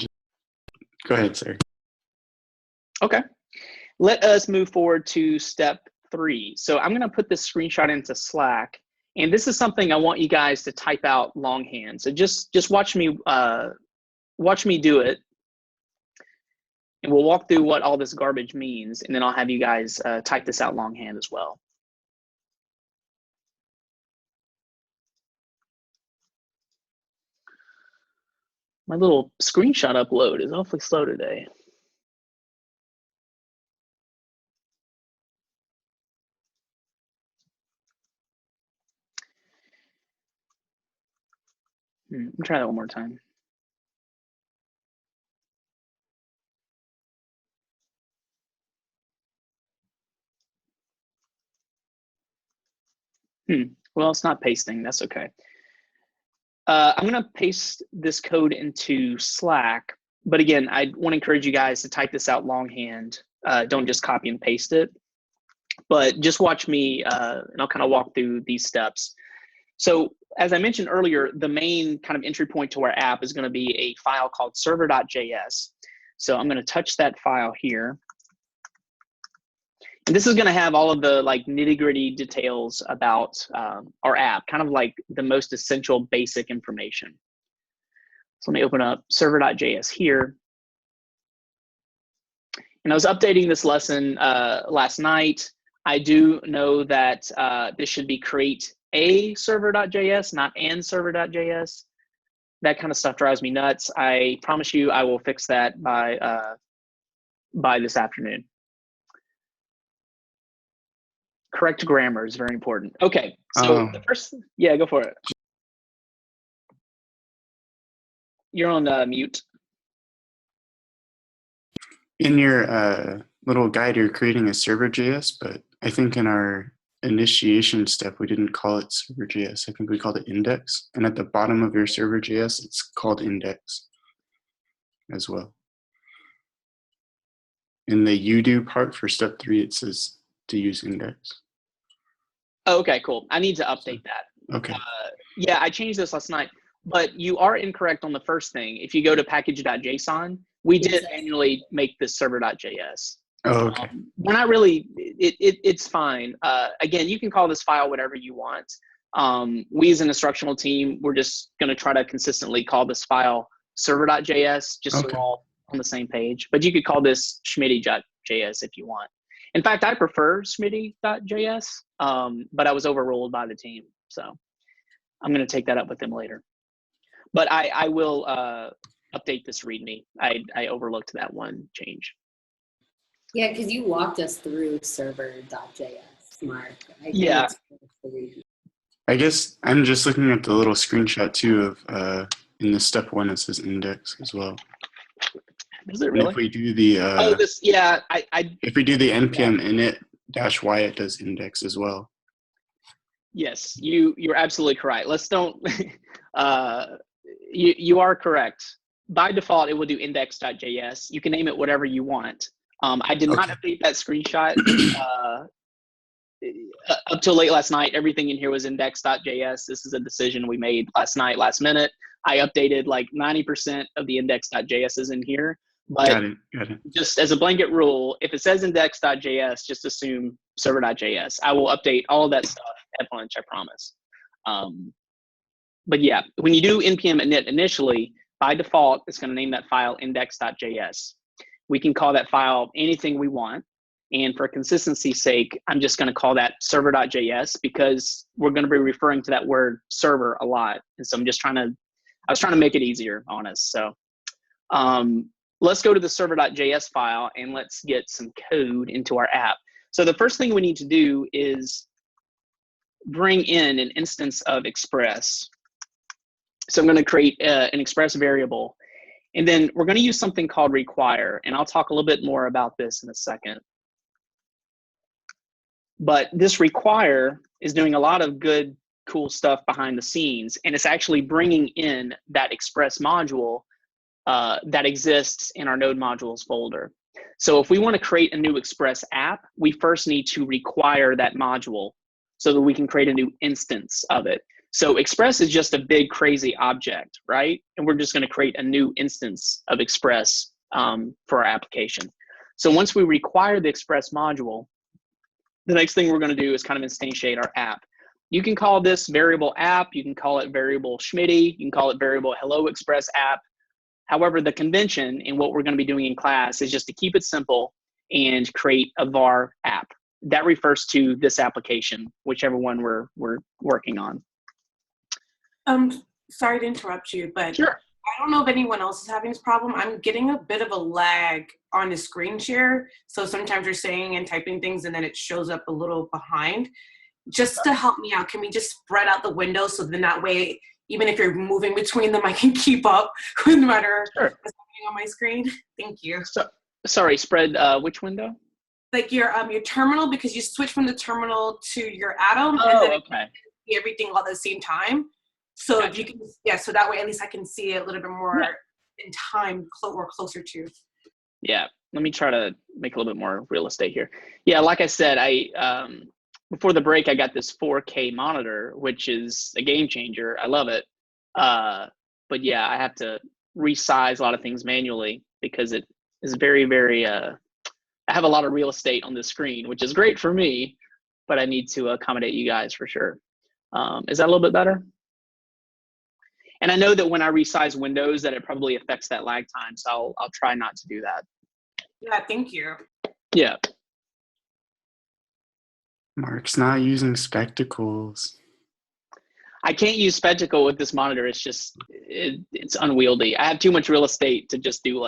go ahead, sir. Okay. Let us move forward to step 3. So I'm going to put this screenshot into Slack. And this is something I want you guys to type out longhand. So just watch me do it. And we'll walk through what all this garbage means. And then I'll have you guys type this out longhand as well. My little screenshot upload is awfully slow today. Let me try that one more time. Well, it's not pasting. That's okay. I'm going to paste this code into Slack. But again, I want to encourage you guys to type this out longhand. Don't just copy and paste it. But just watch me, and I'll kind of walk through these steps. So as I mentioned earlier, the main kind of entry point to our app is going to be a file called server.js. So I'm going to touch that file here. And this is going to have all of the like nitty-gritty details about our app, kind of like the most essential basic information. So let me open up server.js here. And I was updating this lesson last night. I do know that this should be create a server.js, not and server.js. That kind of stuff drives me nuts. I promise you I will fix that by this afternoon. Correct grammar is very important. Okay, so the first, yeah, go for it. You're on mute. In your little guide, you're creating a server.js, but I think in our initiation step, we didn't call it server.js. I think we called it index. And at the bottom of your server.js, it's called index as well. In the you do part for step 3, it says to use index. Oh, okay, cool. I need to update that. Okay. Yeah, I changed this last night, but you are incorrect on the first thing. If you go to package.json, we did manually make this server.js. Oh, okay. We're not really, it's fine. Again, you can call this file whatever you want. We as an instructional team, we're just going to try to consistently call this file server.js, just so we're all on the same page. But you could call this schmitty.js if you want. In fact, I prefer schmitty.js, but I was overruled by the team. So I'm going to take that up with them later. But I will update this README. I overlooked that one change. Yeah, because you walked us through server.js, Mark. I think Yeah. it's cool to read. I guess I'm just looking at the little screenshot too of in the step 1 it says index as well. Is it And really? if we do the if we do the npm init -y, it does index as well. Yes, you're absolutely correct. Let's don't. You are correct. By default, it will do index.js. You can name it whatever you want. I did not update that screenshot up till late last night. Everything in here was index.js. This is a decision we made last night, last minute. I updated like 90% of the index.js is in here. But Got it. just as a blanket rule, if it says index.js, just assume server.js. I will update all of that stuff at lunch, I promise. But yeah, when you do npm init initially, by default, it's going to name that file index.js. We can call that file anything we want. And for consistency's sake, I'm just going to call that server.js because we're going to be referring to that word server a lot. And so I was trying to make it easier on us. So let's go to the server.js file and let's get some code into our app. So the first thing we need to do is bring in an instance of Express. So I'm going to create an Express variable. And then we're going to use something called require. And I'll talk a little bit more about this in a second. But this require is doing a lot of good, cool stuff behind the scenes. And it's actually bringing in that Express module that exists in our node modules folder. So if we want to create a new Express app, we first need to require that module so that we can create a new instance of it. So Express is just a big, crazy object, right? And we're just going to create a new instance of Express for our application. So once we require the Express module, the next thing we're going to do is kind of instantiate our app. You can call this variable app. You can call it variable Schmitty. You can call it variable Hello Express app. However, the convention and what we're going to be doing in class is just to keep it simple and create a var app. That refers to this application, whichever one we're working on. Sorry to interrupt you, but sure. I don't know if anyone else is having this problem. I'm getting a bit of a lag on the screen share. So sometimes you're saying and typing things and then it shows up a little behind. Just to help me out, can we just spread out the window so then that way, even if you're moving between them, I can keep up with no matter what's happening on my screen? Thank you. So, sorry, spread which window? Like your terminal, because you switch from the terminal to your Atom Oh, and then okay. see everything all at the same time. So Gotcha. if you can, so that way at least I can see it a little bit more in time or closer to. Yeah, let me try to make a little bit more real estate here. Yeah, like I said, before the break, I got this 4K monitor, which is a game changer. I love it. But yeah, I have to resize a lot of things manually because it is very, very, I have a lot of real estate on the screen, which is great for me, but I need to accommodate you guys for sure. Is that a little bit better? And I know that when I resize windows that it probably affects that lag time. So I'll try not to do that. Yeah, thank you. Yeah. Mark's not using spectacles. I can't use spectacle with this monitor. It's just, it's unwieldy. I have too much real estate to just do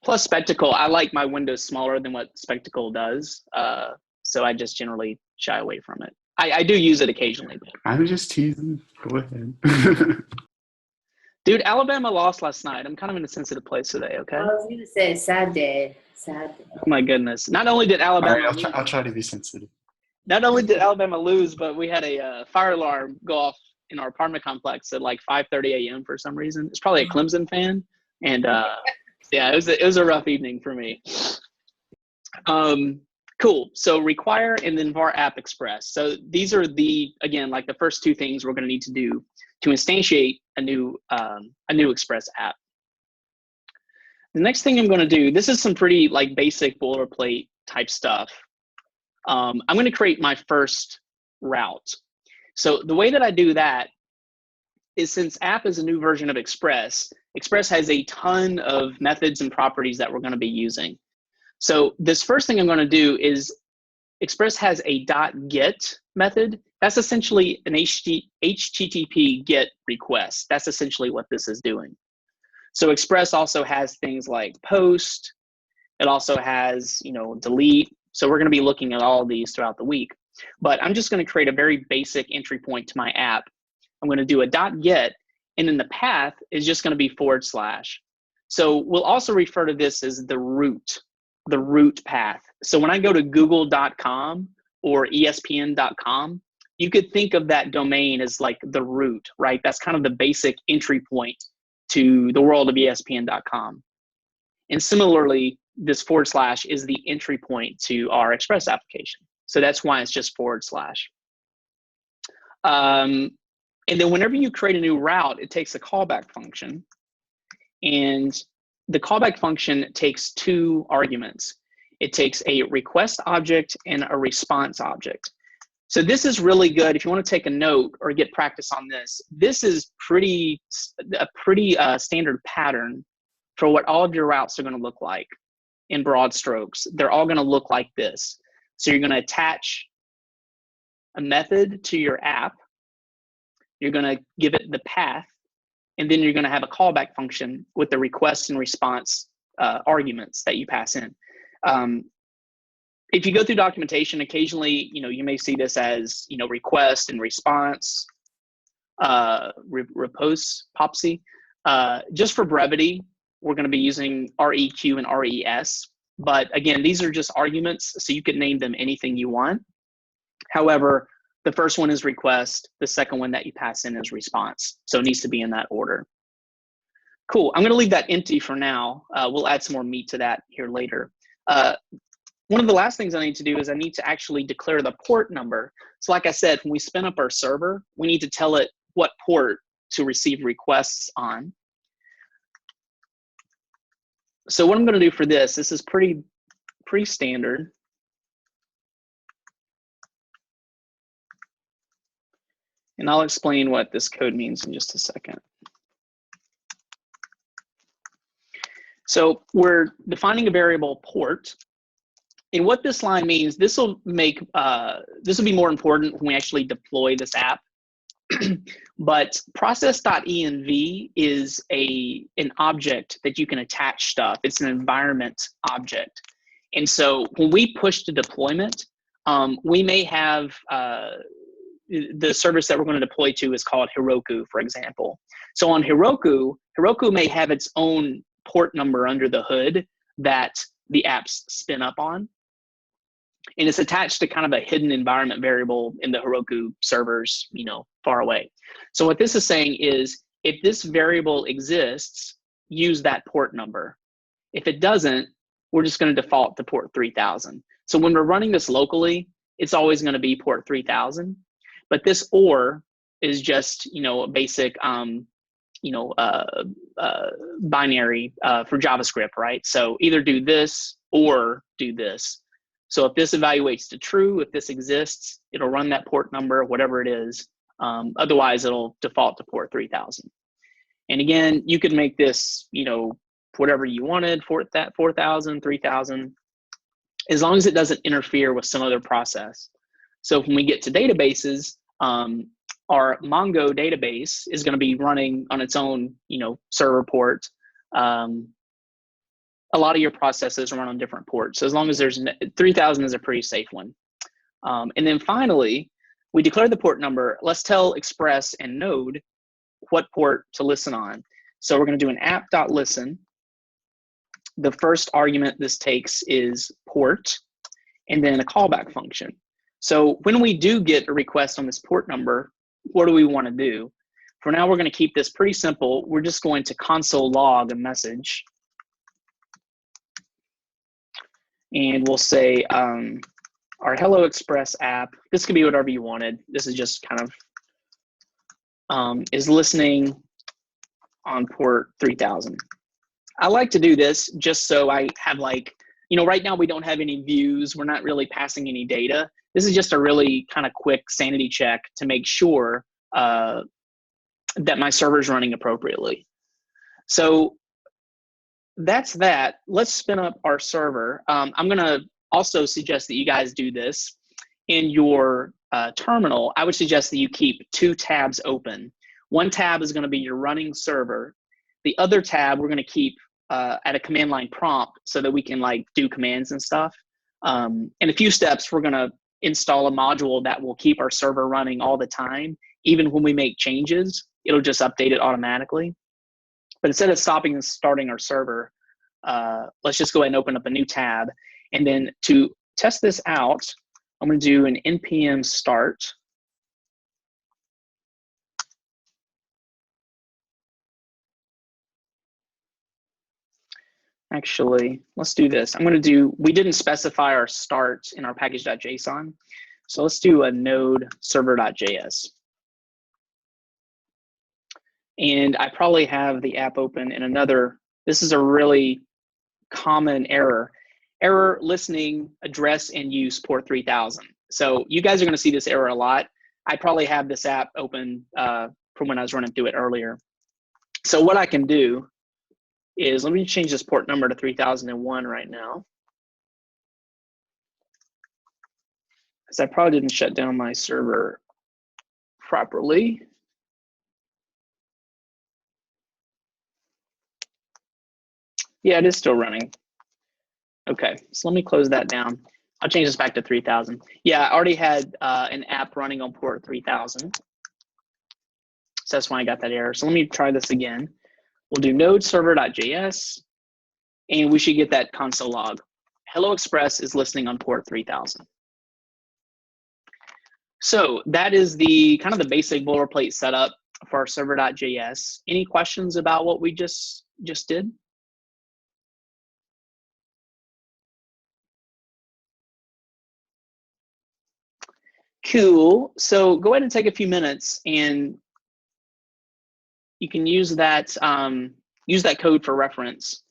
plus spectacle, I like my windows smaller than what spectacle does. So I just generally shy away from it. I do use it occasionally. I'm just teasing. Go ahead. Dude, Alabama lost last night. I'm kind of in a sensitive place today, okay? I was going to say, sad day. Sad day. Oh my goodness. Not only did Alabama All right, I'll try to be sensitive. Not only did Alabama lose, but we had a fire alarm go off in our apartment complex at like 5:30 a.m. for some reason. It's probably a Clemson fan. And yeah, it was a rough evening for me. Cool. So require and then var app express. So these are again, like the first two things we're going to need to do to instantiate a new Express app. The next thing I'm going to do, this is some pretty like basic boilerplate type stuff. I'm going to create my first route. So the way that I do that is, since app is a new version of Express, Express has a ton of methods and properties that we're going to be using. So this first thing I'm going to do is Express has a .get method. That's essentially an HTTP GET request. That's essentially what this is doing. So Express also has things like post. It also has, delete. So we're going to be looking at all of these throughout the week. But I'm just going to create a very basic entry point to my app. I'm going to do a .get, and then the path is just going to be /. So we'll also refer to this as the root path. So when I go to google.com or espn.com, you could think of that domain as like the root, right? That's kind of the basic entry point to the world of espn.com. And similarly, this / is the entry point to our Express application. So that's why it's just /. And then whenever you create a new route, it takes a callback function. And the callback function takes 2 arguments. It takes a request object and a response object. So this is really good. If you want to take a note or get practice on this, this is a pretty standard pattern for what all of your routes are going to look like in broad strokes. They're all going to look like this. So you're going to attach a method to your app. You're going to give it the path, and then you're going to have a callback function with the request and response arguments that you pass in. If you go through documentation, occasionally, you may see this as, request and response, repose, POPSI. Just for brevity, we're going to be using REQ and RES. But again, these are just arguments, so you can name them anything you want. However, the first one is request. The second one that you pass in is response. So it needs to be in that order. Cool. I'm going to leave that empty for now. We'll add some more meat to that here later. One of the last things I need to do is I need to actually declare the port number. So like I said, when we spin up our server, we need to tell it what port to receive requests on. So what I'm going to do for this is pretty standard. And I'll explain what this code means in just a second. So we're defining a variable port. And what this line means, this will be more important when we actually deploy this app. But process.env is an object that you can attach stuff. It's an environment object. And so when we push to deployment, we may have the service that we're going to deploy to is called Heroku, for example. So on Heroku may have its own port number under the hood that the apps spin up on. And it's attached to kind of a hidden environment variable in the Heroku servers, far away. So what this is saying is, if this variable exists, use that port number. If it doesn't, we're just going to default to port 3000. So when we're running this locally, it's always going to be port 3000. But this OR is just, a basic, binary for JavaScript, right? So either do this or do this. So if this evaluates to true, if this exists, it'll run that port number, whatever it is. Otherwise, it'll default to port 3000. And again, you could make this, whatever you wanted, 4,000, 3,000, as long as it doesn't interfere with some other process. So when we get to databases, our Mongo database is going to be running on its own, server port. A lot of your processes run on different ports. So as long as there's 3000 is a pretty safe one. And then finally, we declare the port number. Let's tell Express and Node what port to listen on. So we're going to do an app.listen. The first argument this takes is port, and then a callback function. So when we do get a request on this port number, what do we want to do? For now, we're going to keep this pretty simple. We're just going to console log a message. And we'll say our Hello Express app, this could be whatever you wanted. This is just kind of, is listening on port 3000. I like to do this just so I have right now we don't have any views. We're not really passing any data. This is just a really kind of quick sanity check to make sure that my server is running appropriately. So that's that. Let's spin up our server. I'm going to also suggest that you guys do this in your terminal. I would suggest that you keep 2 tabs open. One tab is going to be your running server. The other tab we're going to keep at a command line prompt so that we can like do commands and stuff. In a few steps, we're going to install a module that will keep our server running all the time. Even when we make changes, it'll just update it automatically. But instead of stopping and starting our server, let's just go ahead and open up a new tab. And then to test this out, I'm going to do an npm start. Actually, let's do this. I'm going to do, we didn't specify our start in our package.json. So let's do a node server.js. And I probably have the app open in another, this is a really common error. Error listening address and use port 3000. So you guys are going to see this error a lot. I probably have this app open from when I was running through it earlier. So what I can do is, let me change this port number to 3001 right now, because I probably didn't shut down my server properly. Yeah, it is still running. Okay, so let me close that down. I'll change this back to 3000. Yeah, I already had an app running on port 3000. So that's why I got that error. So let me try this again. We'll do node server.js, and we should get that console log. Hello Express is listening on port 3000. So that is the kind of the basic boilerplate setup for our server.js. Any questions about what we just did? Cool. So go ahead and take a few minutes, and you can use that code for reference.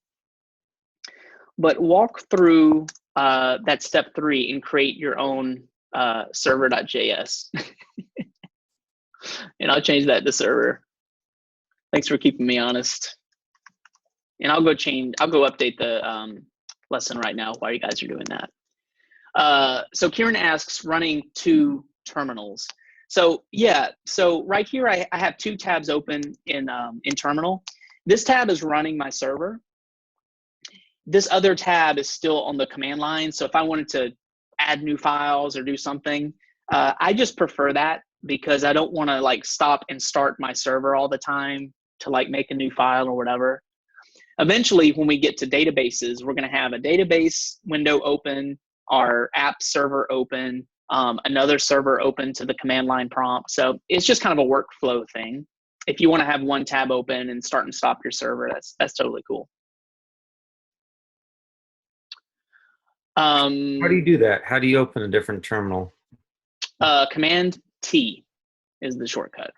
But walk through that step 3 and create your own server.js. And I'll change that to server. Thanks for keeping me honest. And I'll go update the lesson right now while you guys are doing that. So Kieran asks, running 2 terminals. So yeah, so right here I have 2 tabs open in terminal. This tab is running my server. This other tab is still on the command line. So if I wanted to add new files or do something, I just prefer that because I don't want to like stop and start my server all the time to like make a new file or whatever. Eventually, when we get to databases, we're going to have a database window open, our app server open, another server open to the command line prompt. So it's just kind of a workflow thing. If you want to have one tab open and start and stop your server, that's totally cool. How do you do that? How do you open a different terminal? Command T is the shortcut.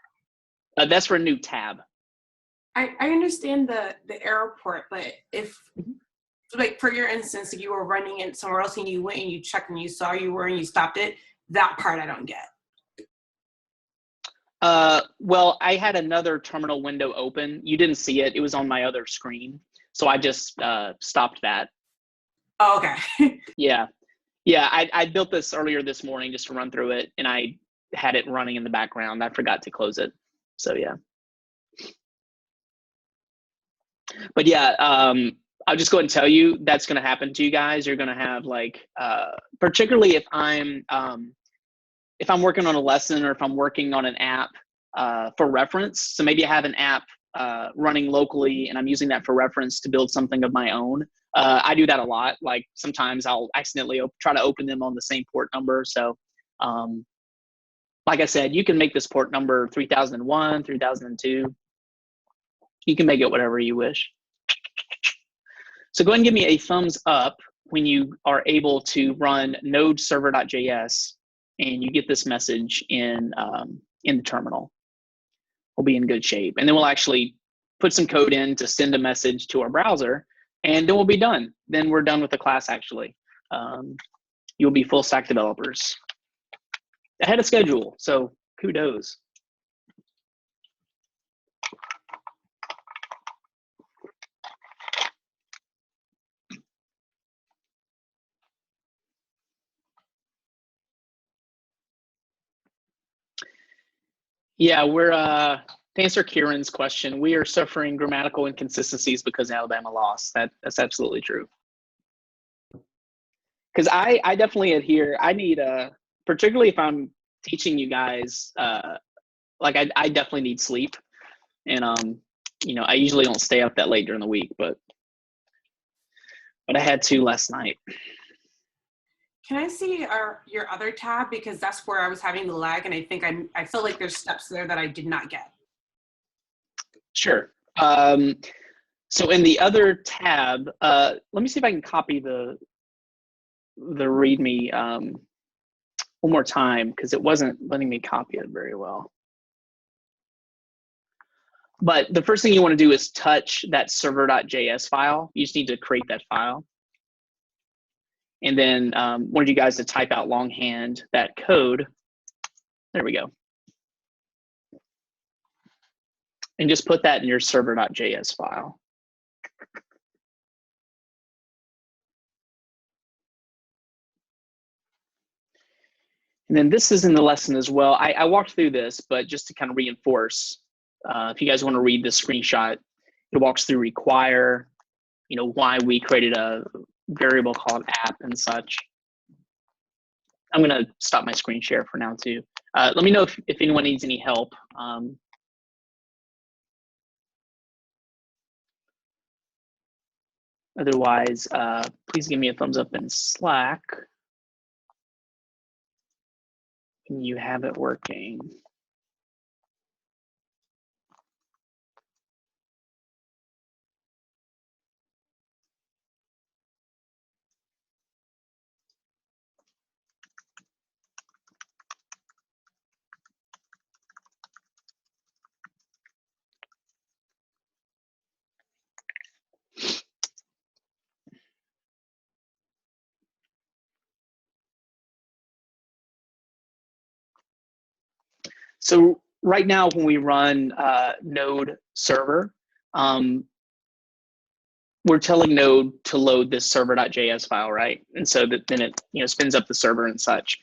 That's for a new tab. I understand the error port, but if, like for your instance, if you were running it somewhere else and you went and you checked and you saw you were and you stopped it, that part I don't get. Well, I had another terminal window open. You didn't see it. It was on my other screen. So I just stopped that. Oh, okay. Yeah. I built this earlier this morning just to run through it, and I had it running in the background. I forgot to close it. So yeah. But yeah, I'll just go ahead and tell you that's going to happen to you guys. You're going to have like, particularly if I'm working on a lesson or if I'm working on an app for reference. So maybe I have an app running locally and I'm using that for reference to build something of my own. I do that a lot. Like sometimes I'll accidentally try to open them on the same port number. So like I said, you can make this port number 3001, 3002. You can make it whatever you wish. So go ahead and give me a thumbs up when you are able to run node server.js and you get this message in the terminal. We'll be in good shape. And then we'll actually put some code in to send a message to our browser, and then we'll be done. Then we're done with the class, actually. You'll be full stack developers. Ahead of schedule, so kudos. Yeah, we're to answer Kieran's question, we are suffering grammatical inconsistencies because Alabama lost. That's absolutely true. Because I definitely adhere. I need particularly if I'm teaching you guys, like I definitely need sleep, and you know, I usually don't stay up that late during the week, but I had to last night. Can I see your other tab, because that's where I was having the lag, and I think I feel like there's steps there that I did not get. Sure. So in the other tab, let me see if I can copy the README one more time, because it wasn't letting me copy it very well. But the first thing you want to do is touch that server.js file. You just need to create that file. And then wanted you guys to type out longhand that code. There we go. And just put that in your server.js file. And then this is in the lesson as well. I walked through this, but just to kind of reinforce, if you guys want to read the screenshot, it walks through require, you know, why we created a variable called app and such. I'm going to stop my screen share for now too. Let me know if anyone needs any help. Otherwise, please give me a thumbs up in Slack when you have it working. So right now, when we run Node server, we're telling Node to load this server.js file, right? And so that then it, you know, spins up the server and such.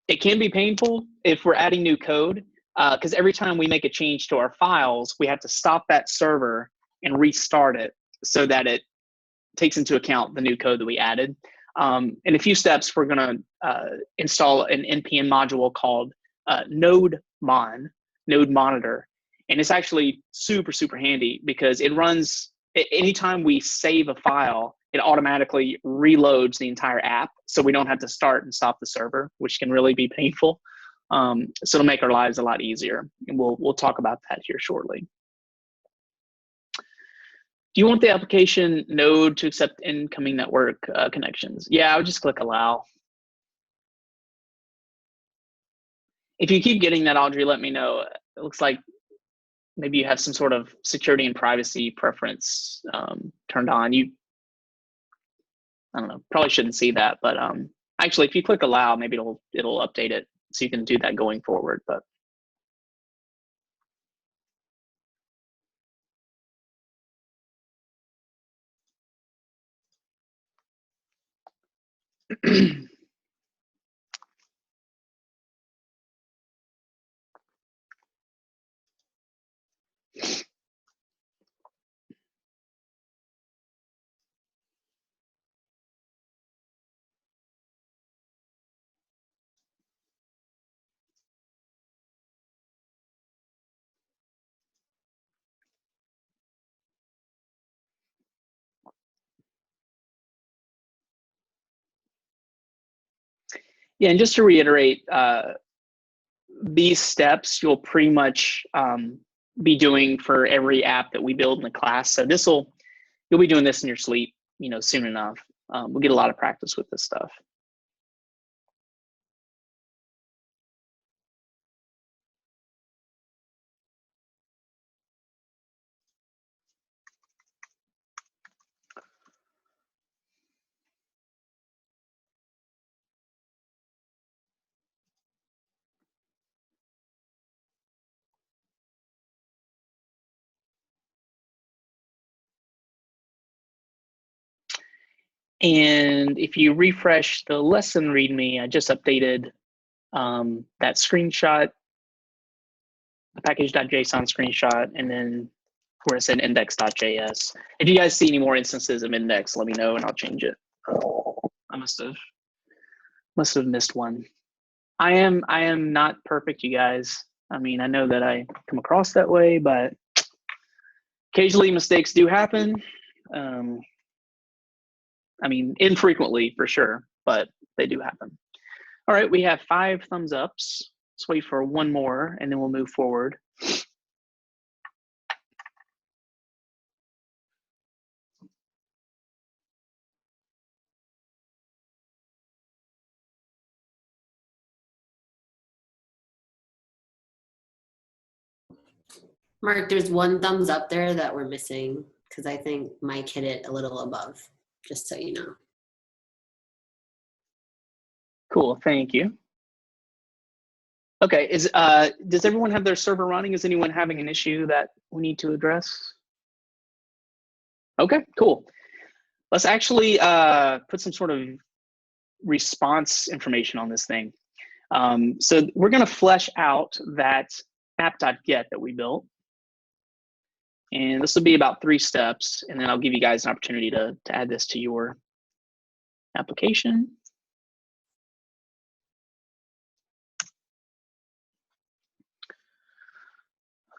It can be painful if we're adding new code, because every time we make a change to our files, we have to stop that server and restart it so that it takes into account the new code that we added. In a few steps, we're going to install an npm module called node monitor, and it's actually super handy because it runs anytime we save a file, it automatically reloads the entire app, so we don't have to start and stop the server, which can really be painful. So it'll make our lives a lot easier, and we'll talk about that here shortly. Do you want the application node to accept incoming network connections? Yeah, I would just click allow. If you keep getting that, Audrey, let me know. It looks like maybe you have some sort of security and privacy preference turned on. I don't know, probably shouldn't see that, but actually, if you click allow, maybe it'll update it so you can do that going forward. But yeah, and just to reiterate, these steps you'll pretty much be doing for every app that we build in the class. So you'll be doing this in your sleep, you know, soon enough. We'll get a lot of practice with this stuff. And if you refresh the lesson README, I just updated that screenshot. the package.json screenshot, and then where it said index.js. If you guys see any more instances of index, let me know and I'll change it. I must have missed one. I am not perfect, you guys. I mean, I know that I come across that way, but occasionally mistakes do happen. I mean, infrequently for sure, but they do happen. All right, we have 5 thumbs ups. Let's wait for one more and then we'll move forward. Mark, there's one thumbs up there that we're missing because I think Mike hit it a little above, just so you know. Cool, thank you. Okay, does everyone have their server running? Is anyone having an issue that we need to address? Okay, cool. Let's actually put some sort of response information on this thing. So we're gonna flesh out that app.get that we built. And this will be about 3 steps, and then I'll give you guys an opportunity to add this to your application.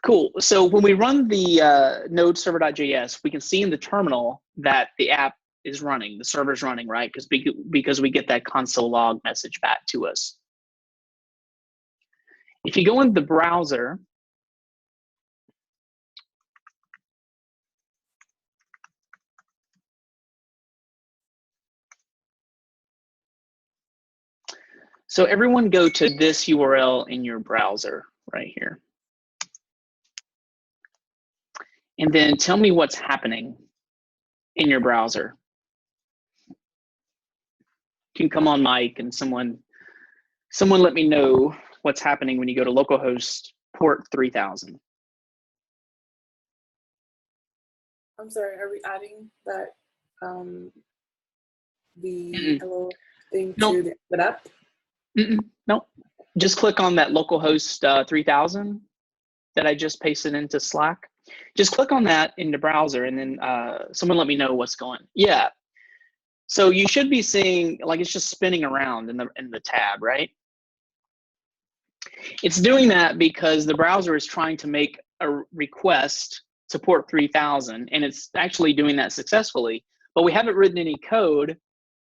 Cool. So when we run the node server.js, we can see in the terminal that the app is running, the server's running, right? Because we get that console log message back to us. If you go in the browser, so everyone go to this URL in your browser right here. And then tell me what's happening in your browser. You can come on mic and someone let me know what's happening when you go to localhost port 3000. I'm sorry, are we adding that the hello thing to the app? No, just click on that localhost 3000 that I just pasted into Slack. Just click on that in the browser and then someone let me know what's going. Yeah. So you should be seeing, like, it's just spinning around in the tab, right? It's doing that because the browser is trying to make a request to port 3000, and it's actually doing that successfully, but we haven't written any code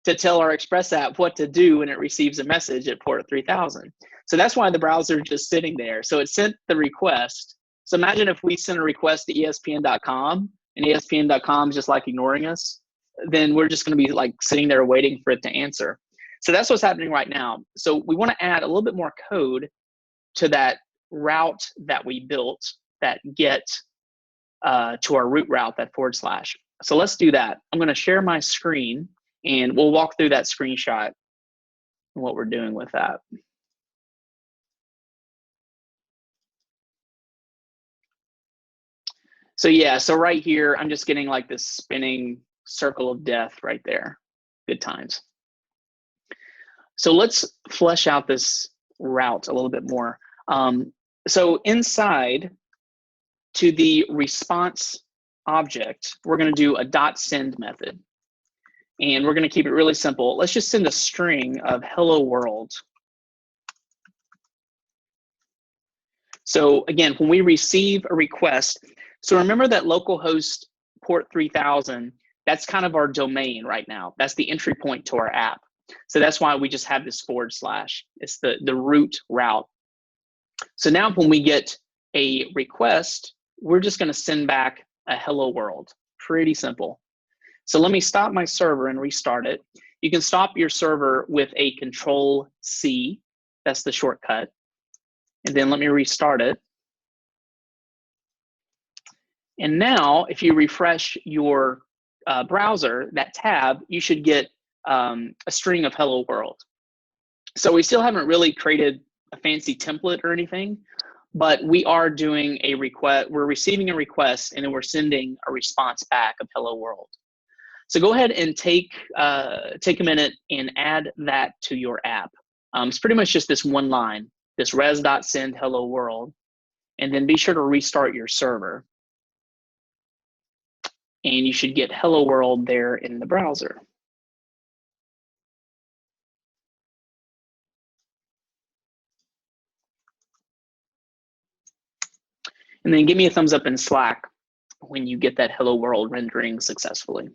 to tell our Express app what to do when it receives a message at port 3000. So that's why the browser is just sitting there. So it sent the request. So imagine if we sent a request to ESPN.com and ESPN.com is just like ignoring us, then we're just going to be like sitting there waiting for it to answer. So that's what's happening right now. So we want to add a little bit more code to that route that we built, that get to our root route, that /. So let's do that. I'm going to share my screen and we'll walk through that screenshot and what we're doing with that. So yeah, so right here, I'm just getting like this spinning circle of death right there. Good times. So let's flesh out this route a little bit more. So inside to the response object, we're going to do a .send method. And we're going to keep it really simple. Let's just send a string of hello world. So again, when we receive a request, so remember that localhost port 3000, that's kind of our domain right now. That's the entry point to our app. So that's why we just have this /. It's the root route. So now when we get a request, we're just going to send back a hello world. Pretty simple. So let me stop my server and restart it. You can stop your server with a Control-C. That's the shortcut. And then let me restart it. And now, if you refresh your browser, that tab, you should get a string of hello world. So we still haven't really created a fancy template or anything, but we are doing a request. We're receiving a request, and then we're sending a response back of hello world. So go ahead and take a minute and add that to your app. It's pretty much just this one line, this res.send hello world. and then be sure to restart your server. And you should get Hello World there in the browser. And then give me a thumbs up in Slack when you get that Hello World rendering successfully.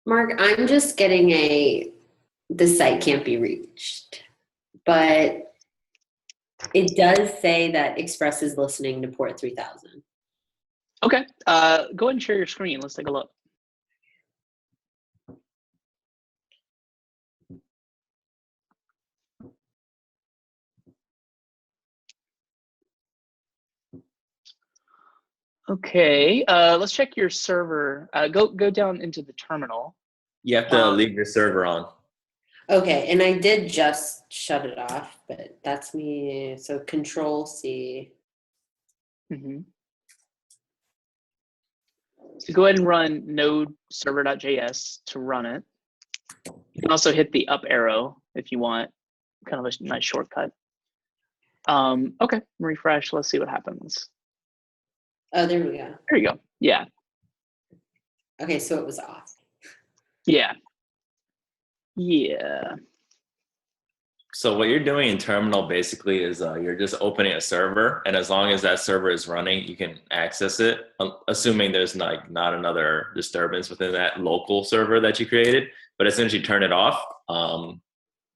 Mark, I'm just getting the site can't be reached, but it does say that Express is listening to port 3000. Okay, go ahead and share your screen. Let's take a look. Okay, let's check your server. Go down into the terminal. You have to leave your server on. Okay, and I did just shut it off, but that's me. So Control C. Mm-hmm. So go ahead and run node server.js to run it. You can also hit the up arrow if you want, kind of a nice shortcut. Okay, refresh. Let's see what happens. Oh, there we go. There you go. Yeah. Okay, so it was off. Yeah. Yeah. So what you're doing in terminal basically is you're just opening a server, and as long as that server is running, you can access it, assuming there's not another disturbance within that local server that you created. But as soon as you turn it off,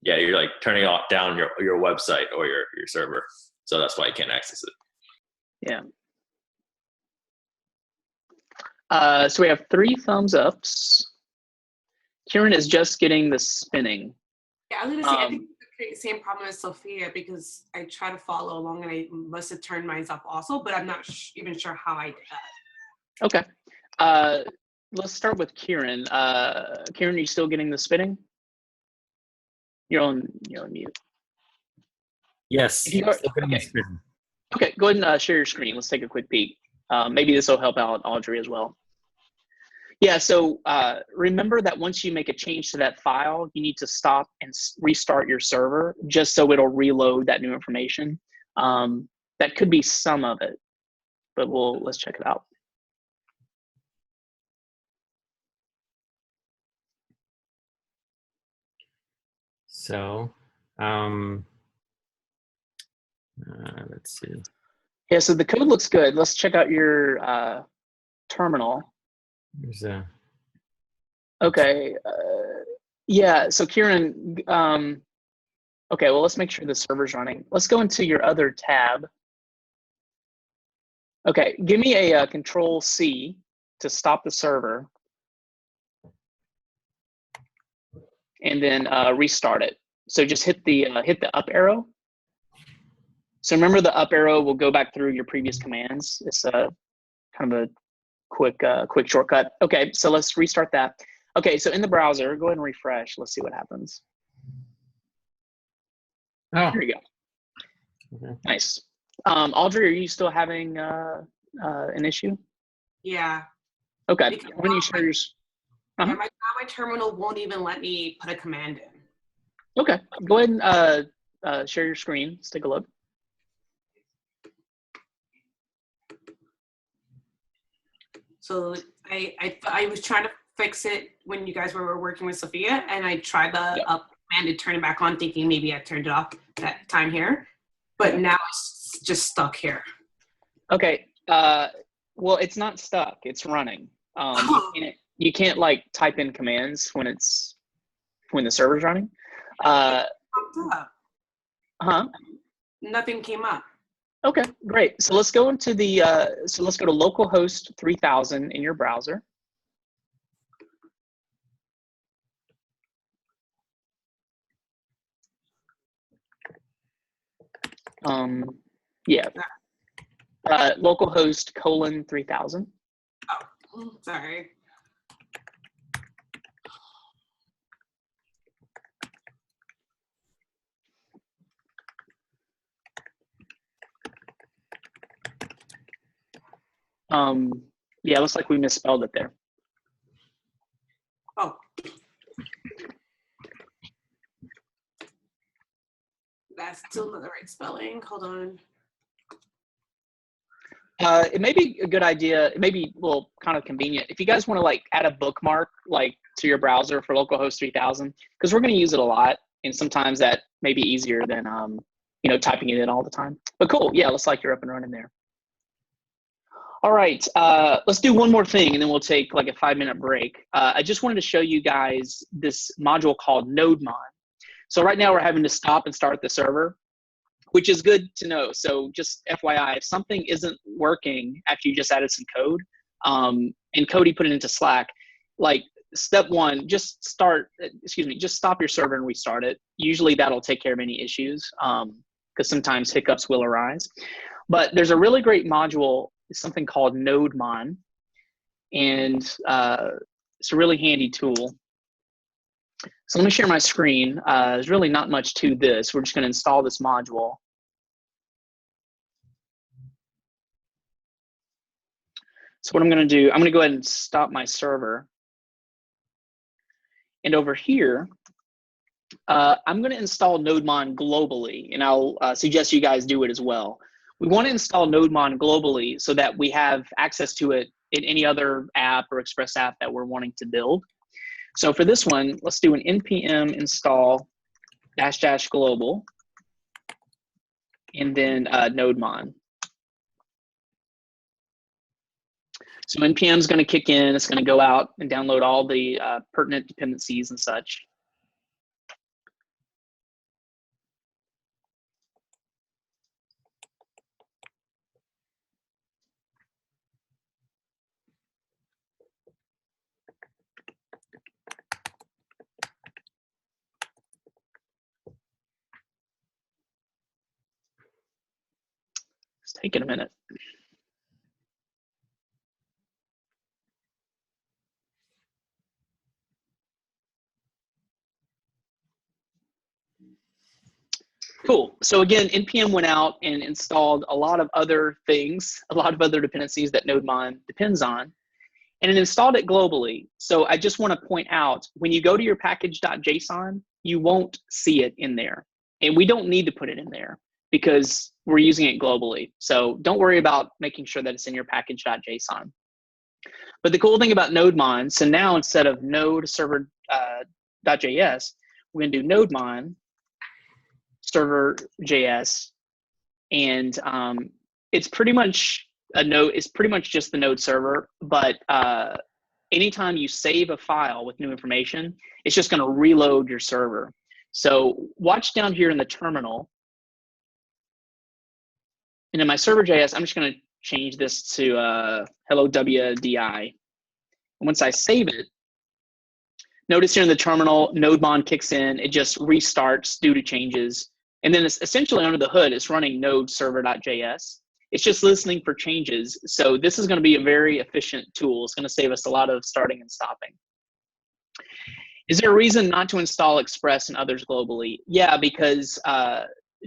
yeah, you're like turning off down your website or your server. So that's why you can't access it. Yeah. So we have 3 thumbs ups. Kieran is just getting the spinning. Yeah, I was gonna say, I think the same problem as Sophia, because I try to follow along and I must have turned mine up also, but I'm not even sure how I did that. Okay. Let's start with Kieran. Kieran, are you still getting the spinning? You're on mute. Yes. Okay. Okay, go ahead and share your screen. Let's take a quick peek. Maybe this will help out Audrey as well. Yeah, so remember that once you make a change to that file, you need to stop and restart your server just so it'll reload that new information. That could be some of it, but let's check it out. So, let's see. Yeah, so the code looks good. Let's check out your terminal. There's a. Okay. Yeah, so Kieran, okay, well, let's make sure the server's running. Let's go into your other tab. Okay, give me a Control C to stop the server. And then restart it. So just hit the up arrow. So remember the up arrow will go back through your previous commands. It's kind of a quick shortcut. Okay, so let's restart that. Okay, so in the browser, go ahead and refresh. Let's see what happens. Oh. Here we go. Okay. Nice. Audrey, are you still having an issue? Yeah. Okay. Because When you share your, yeah, my terminal won't even let me put a command in. okay, go ahead and share your screen. Let's take a look. So I was trying to fix it when you guys were working with Sophia, and I tried the up command to turn it back on, thinking maybe I turned it off that time here, but now it's just stuck here. Okay. Well, it's not stuck. It's running. You can't like type in commands when the server's running. Huh? Nothing came up. Okay, great. So let's go into the let's go to localhost 3000 in your browser. Yeah. Localhost :3000. Oh, sorry. Yeah, looks like we misspelled it there. Oh. That's still not the right spelling. Hold on. It may be a good idea. It may be, well, kind of convenient if you guys want to like add a bookmark like to your browser for localhost 3000, because we're going to use it a lot, and sometimes that may be easier than typing it in all the time. But cool, yeah, looks like you're up and running there. All right, let's do one more thing, and then we'll take like a 5-minute break. I just wanted to show you guys this module called NodeMon. So right now we're having to stop and start the server, which is good to know. So just FYI, if something isn't working after you just added some code, and Cody put it into Slack, like step one, just stop your server and restart it. Usually that'll take care of any issues, because sometimes hiccups will arise. But there's a really great module, something called NodeMon, and it's a really handy tool. So let me share my screen. There's really not much to this. We're just going to install this module. So what I'm going to do, I'm going to go ahead and stop my server. And over here, I'm going to install NodeMon globally, and I'll suggest you guys do it as well. We want to install NodeMon globally so that we have access to it in any other app or Express app that we're wanting to build. So for this one, let's do an npm install -- global, and then NodeMon. So npm is going to kick in. It's going to go out and download all the pertinent dependencies and such. It's taking a minute. Cool. So again, npm went out and installed a lot of other things, a lot of other dependencies that NodeMon depends on, and it installed it globally. So I just want to point out, when you go to your package.json, you won't see it in there. And we don't need to put it in there because we're using it globally. So don't worry about making sure that it's in your package.json. But the cool thing about NodeMon, so now instead of node server.js, we're going to do NodeMon server.js, and it's pretty much a node. It's pretty much just the node server, but anytime you save a file with new information, it's just going to reload your server. So watch down here in the terminal, and in my server.js, I'm just going to change this to hello WDI. And once I save it, notice here in the terminal, NodeMon kicks in. It just restarts due to changes. And then it's essentially under the hood, it's running node server.js. It's just listening for changes. So this is going to be a very efficient tool. It's going to save us a lot of starting and stopping. Is there a reason not to install Express and others globally? Yeah, because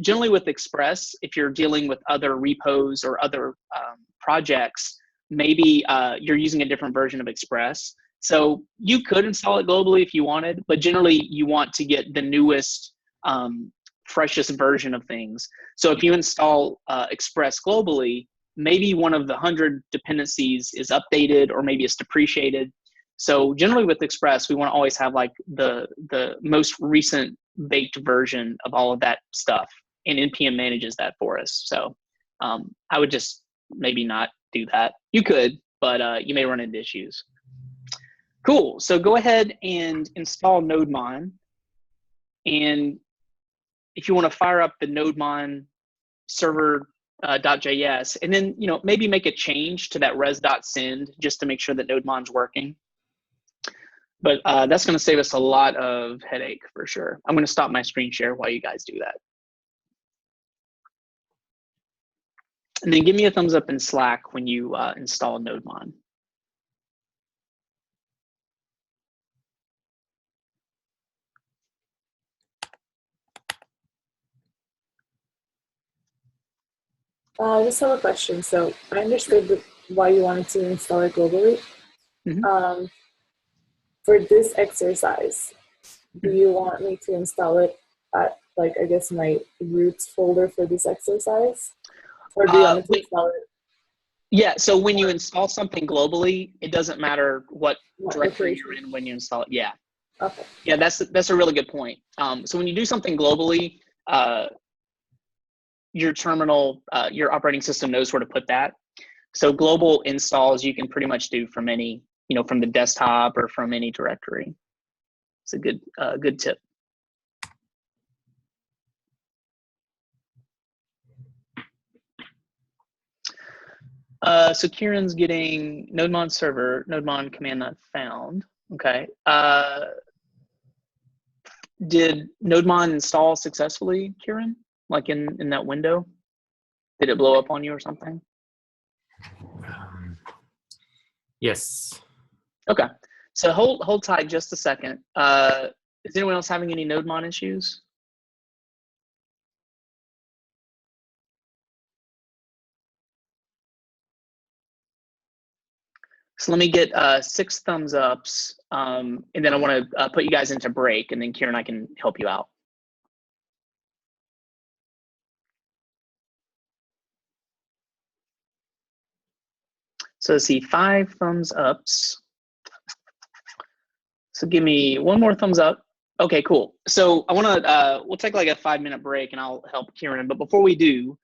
generally with Express, if you're dealing with other repos or other projects, maybe you're using a different version of Express. So you could install it globally if you wanted, but generally you want to get the newest, freshest version of things. So if you install Express globally, maybe one of the 100 dependencies is updated, or maybe it's depreciated. So generally with Express, we want to always have like the most recent baked version of all of that stuff, and npm manages that for us. So I would just maybe not do that. You could, but you may run into issues. Cool. So go ahead and install NodeMon. And if you want to fire up the NodeMon server .js, and then maybe make a change to that res.send just to make sure that NodeMon's working. But that's going to save us a lot of headache for sure. I'm going to stop my screen share while you guys do that. And then give me a thumbs up in Slack when you install NodeMon. I just have a question. So I understood why you wanted to install it globally. Mm-hmm. For this exercise, do you want me to install it at, like, I guess my roots folder for this exercise? Or do you want me to install it? Yeah, so when you install something globally, it doesn't matter what directory location? you're in when you install it. Yeah. Okay. Yeah, that's a really good point. So when you do something globally, your terminal, your operating system knows where to put that. So global installs you can pretty much do from any, from the desktop or from any directory. It's a good tip. So Kieran's getting NodeMon server, NodeMon command not found. Okay. Did NodeMon install successfully, Kieran? Like in that window? Did it blow up on you or something? Yes. Okay. So hold tight just a second. Is anyone else having any NodeMon issues? So let me get 6 thumbs ups, and then I want to put you guys into break, and then Kieran, I can help you out. So let's see, 5 thumbs ups. So give me 1 more thumbs up. Okay, cool. So I want to, we'll take like a 5-minute break and I'll help Kieran. But before we do,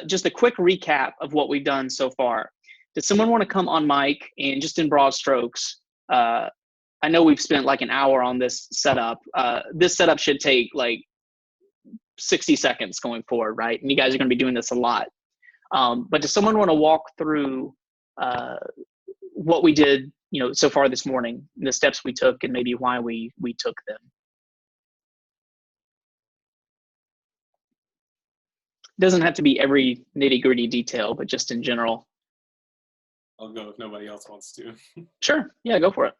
just a quick recap of what we've done so far. Does someone want to come on mic and just in broad strokes, I know we've spent like an hour on this setup. This setup should take like 60 seconds going forward, right? And you guys are going to be doing this a lot. But does someone want to walk through what we did, so far this morning, the steps we took, and maybe why we took them? Doesn't have to be every nitty-gritty detail, but just in general. I'll go if nobody else wants to. Sure. Yeah, go for it.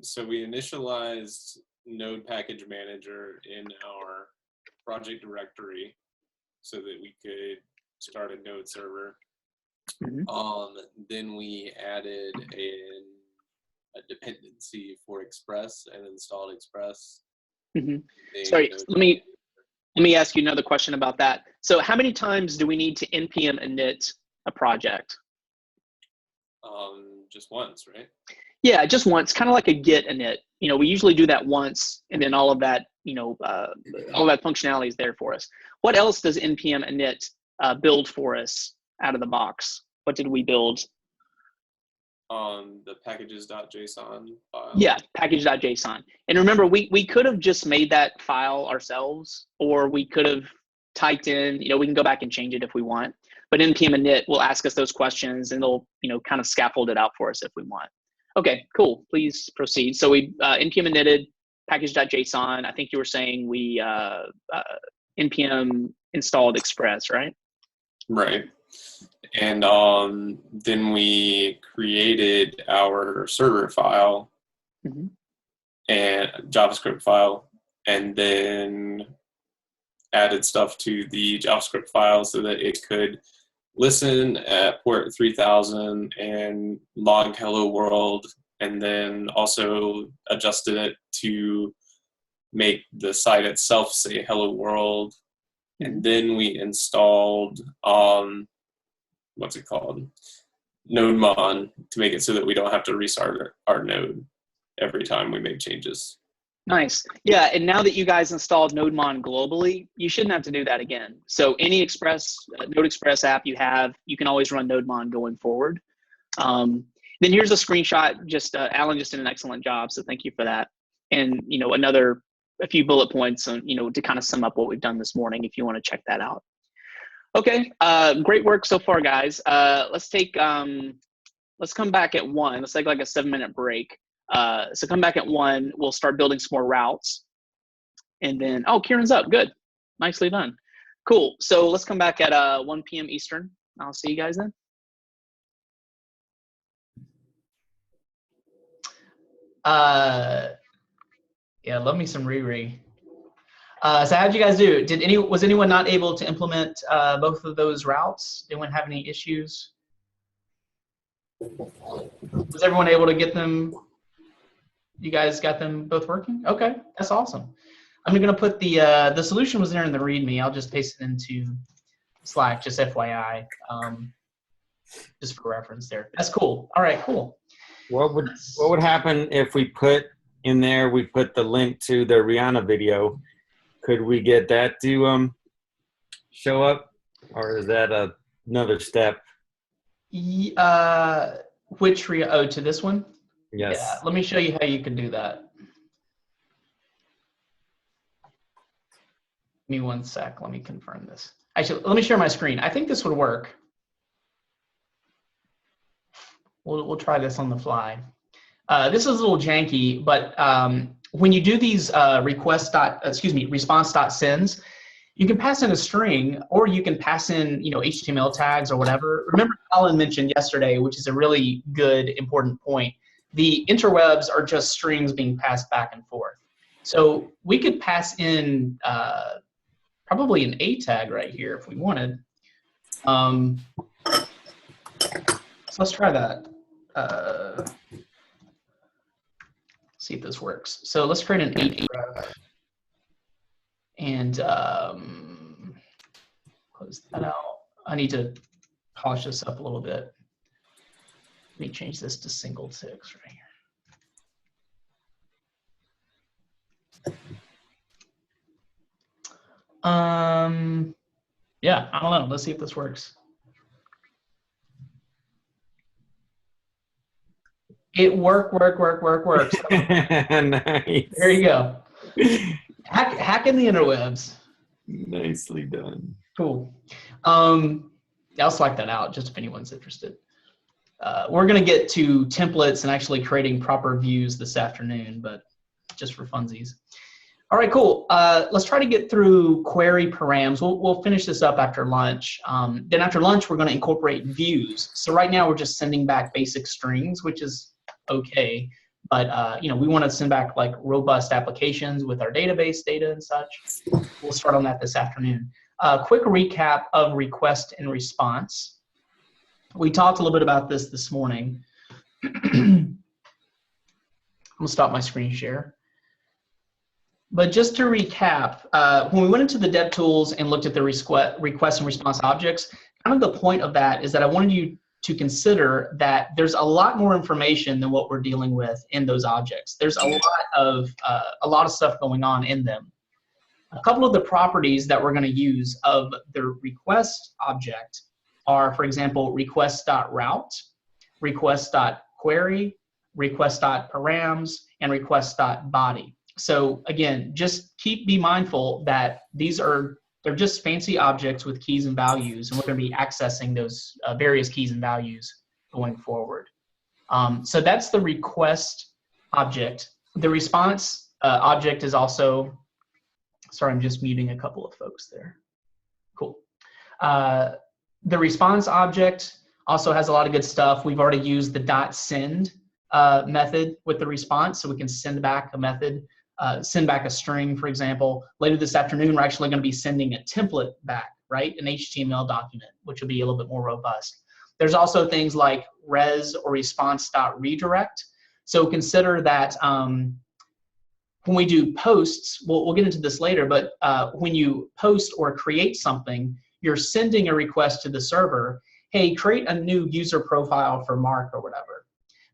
So we initialized Node Package Manager in our project directory so that we could start a Node server. Mm-hmm. Then we added a dependency for Express and installed Express. Mm-hmm. Sorry, let me ask you another question about that. So how many times do we need to npm init a project? Just once, right? Yeah, just once, kind of like a git init. We usually do that once, and then all of that, all that functionality is there for us. What else does npm init build for us out of the box? What did we build? The packages.json file. Yeah, package.json. And remember, we could have just made that file ourselves, or we could have typed in, we can go back and change it if we want. But npm init will ask us those questions, and it'll, kind of scaffold it out for us if we want. Okay, cool. Please proceed. So we npm initted package.json. I think you were saying we npm installed Express, right? Right. And then we created our server file, mm-hmm. and JavaScript file, and then added stuff to the JavaScript file so that it could listen at port 3000 and log hello world, and then also adjusted it to make the site itself say hello world. Mm-hmm. And then we installed what's it called? NodeMon, to make it so that we don't have to restart our node every time we make changes. Nice. Yeah, and now that you guys installed NodeMon globally, you shouldn't have to do that again. So any Node Express app you have, you can always run NodeMon going forward. Then here's a screenshot. Just Alan just did an excellent job, so thank you for that. And a few bullet points on, to kind of sum up what we've done this morning, if you want to check that out. Okay, great work so far, guys. Let's come back at 1. Let's take like a 7-minute break. So come back at 1. We'll start building some more routes. And then, Kieran's up. Good. Nicely done. Cool. So let's come back at 1 p.m. Eastern. I'll see you guys then. Yeah, love me some Riri. So how'd you guys do? Was anyone not able to implement both of those routes? Anyone have any issues? Was everyone able to get them? You guys got them both working? Okay, that's awesome. I'm gonna put the solution was there in the README. I'll just paste it into Slack, just FYI, just for reference there. That's cool. All right, cool. What would happen if we put the link to the Rihanna video? Could we get that to show up, or is that another step? Which to this one? Yes. Yeah, let me show you how you can do that. Give me 1 sec. Let me confirm this. Actually, let me share my screen. I think this would work. We'll try this on the fly. This is a little janky, but when you do these response.sends, you can pass in a string, or you can pass in HTML tags or whatever. Remember, Alan mentioned yesterday, which is a really good, important point. The interwebs are just strings being passed back and forth. So we could pass in probably an A tag right here if we wanted. So let's try that. See if this works. So let's create an A ref and close that out. I need to polish this up a little bit. Let me change this to single ticks right here. Yeah, I don't know. Let's see if this works. It works. Nice. There you go. Hacking the interwebs. Nicely done. Cool. I'll select that out just if anyone's interested. We're going to get to templates and actually creating proper views this afternoon, but just for funsies. All right, cool. Let's try to get through query params. We'll finish this up after lunch. Then after lunch, we're going to incorporate views. So right now, we're just sending back basic strings, which is okay. But we want to send back like robust applications with our database data and such. We'll start on that this afternoon. Quick recap of request and response. We talked a little bit about this morning. I'm gonna stop my screen share. But just to recap, when we went into the DevTools and looked at the request and response objects, kind of the point of that is that I wanted you to consider that there's a lot more information than what we're dealing with in those objects. There's a lot of stuff going on in them. A couple of the properties that we're going to use of the request object are, for example, request.route, request.query, request.params, and request.body. So again, just be mindful that they're just fancy objects with keys and values, and we're going to be accessing those various keys and values going forward. So that's the request object. The response object is also, sorry, I'm just muting a couple of folks there. Cool. The response object also has a lot of good stuff. We've already used the .send method with the response, so we can send back a method. Send back a string, for example. Later this afternoon, we're actually going to be sending a template back, right? An HTML document, which will be a little bit more robust. There's also things like res or response.redirect. So consider that when we do posts, we'll get into this later, but when you post or create something, you're sending a request to the server, hey, create a new user profile for Mark or whatever.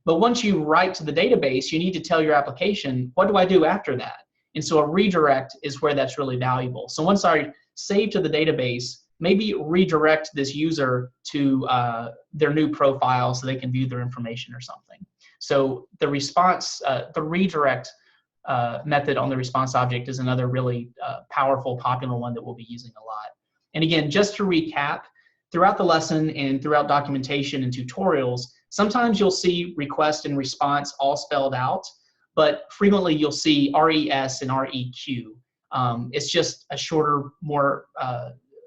But once you write to the database, you need to tell your application, what do I do after that? And so a redirect is where that's really valuable. So once I save to the database, maybe redirect this user to their new profile so they can view their information or something. So the response, the redirect method on the response object is another really powerful, popular one that we'll be using a lot. And again, just to recap, throughout the lesson and throughout documentation and tutorials, sometimes you'll see request and response all spelled out, but frequently you'll see RES and REQ. It's just a shorter, more,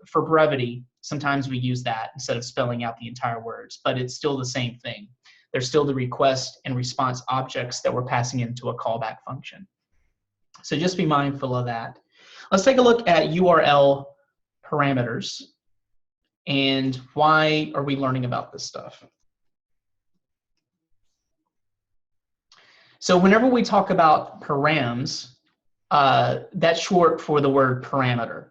for brevity, sometimes we use that instead of spelling out the entire words, but it's still the same thing. They're still the request and response objects that we're passing into a callback function. So just be mindful of that. Let's take a look at URL parameters and why are we learning about this stuff. So whenever we talk about params, that's short for the word parameter.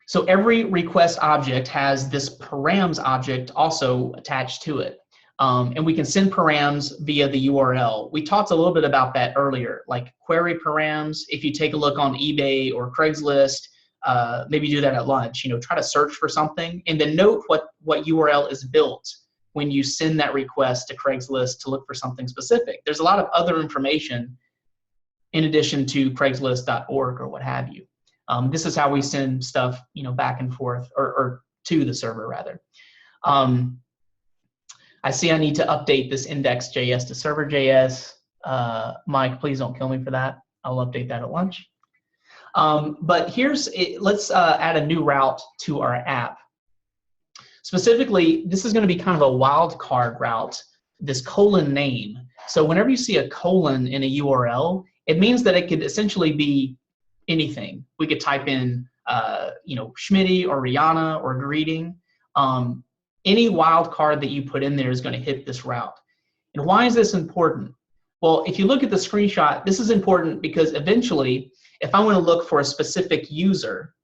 So every request object has this params object also attached to it. And we can send params via the URL. We talked a little bit about that earlier, like query params. If you take a look on eBay or Craigslist, maybe do that at lunch, you know, try to search for something and then note what URL is built when you send that request to Craigslist to look for something specific. There's a lot of other information in addition to Craigslist.org or what have you. This is how we send stuff, you know, back and forth or to the server rather. I see I need to update this index.js to server.js. Mike, please don't kill me for that. I'll update that at lunch. But let's add a new route to our app. Specifically, this is going to be kind of a wildcard route, this colon name. So whenever you see a colon in a URL, it means that it could essentially be anything. We could type in, you know, Schmitty or Rihanna or greeting. Any wildcard that you put in there is going to hit this route. And why is this important? Well, if you look at the screenshot, this is important because eventually, if I want to look for a specific user,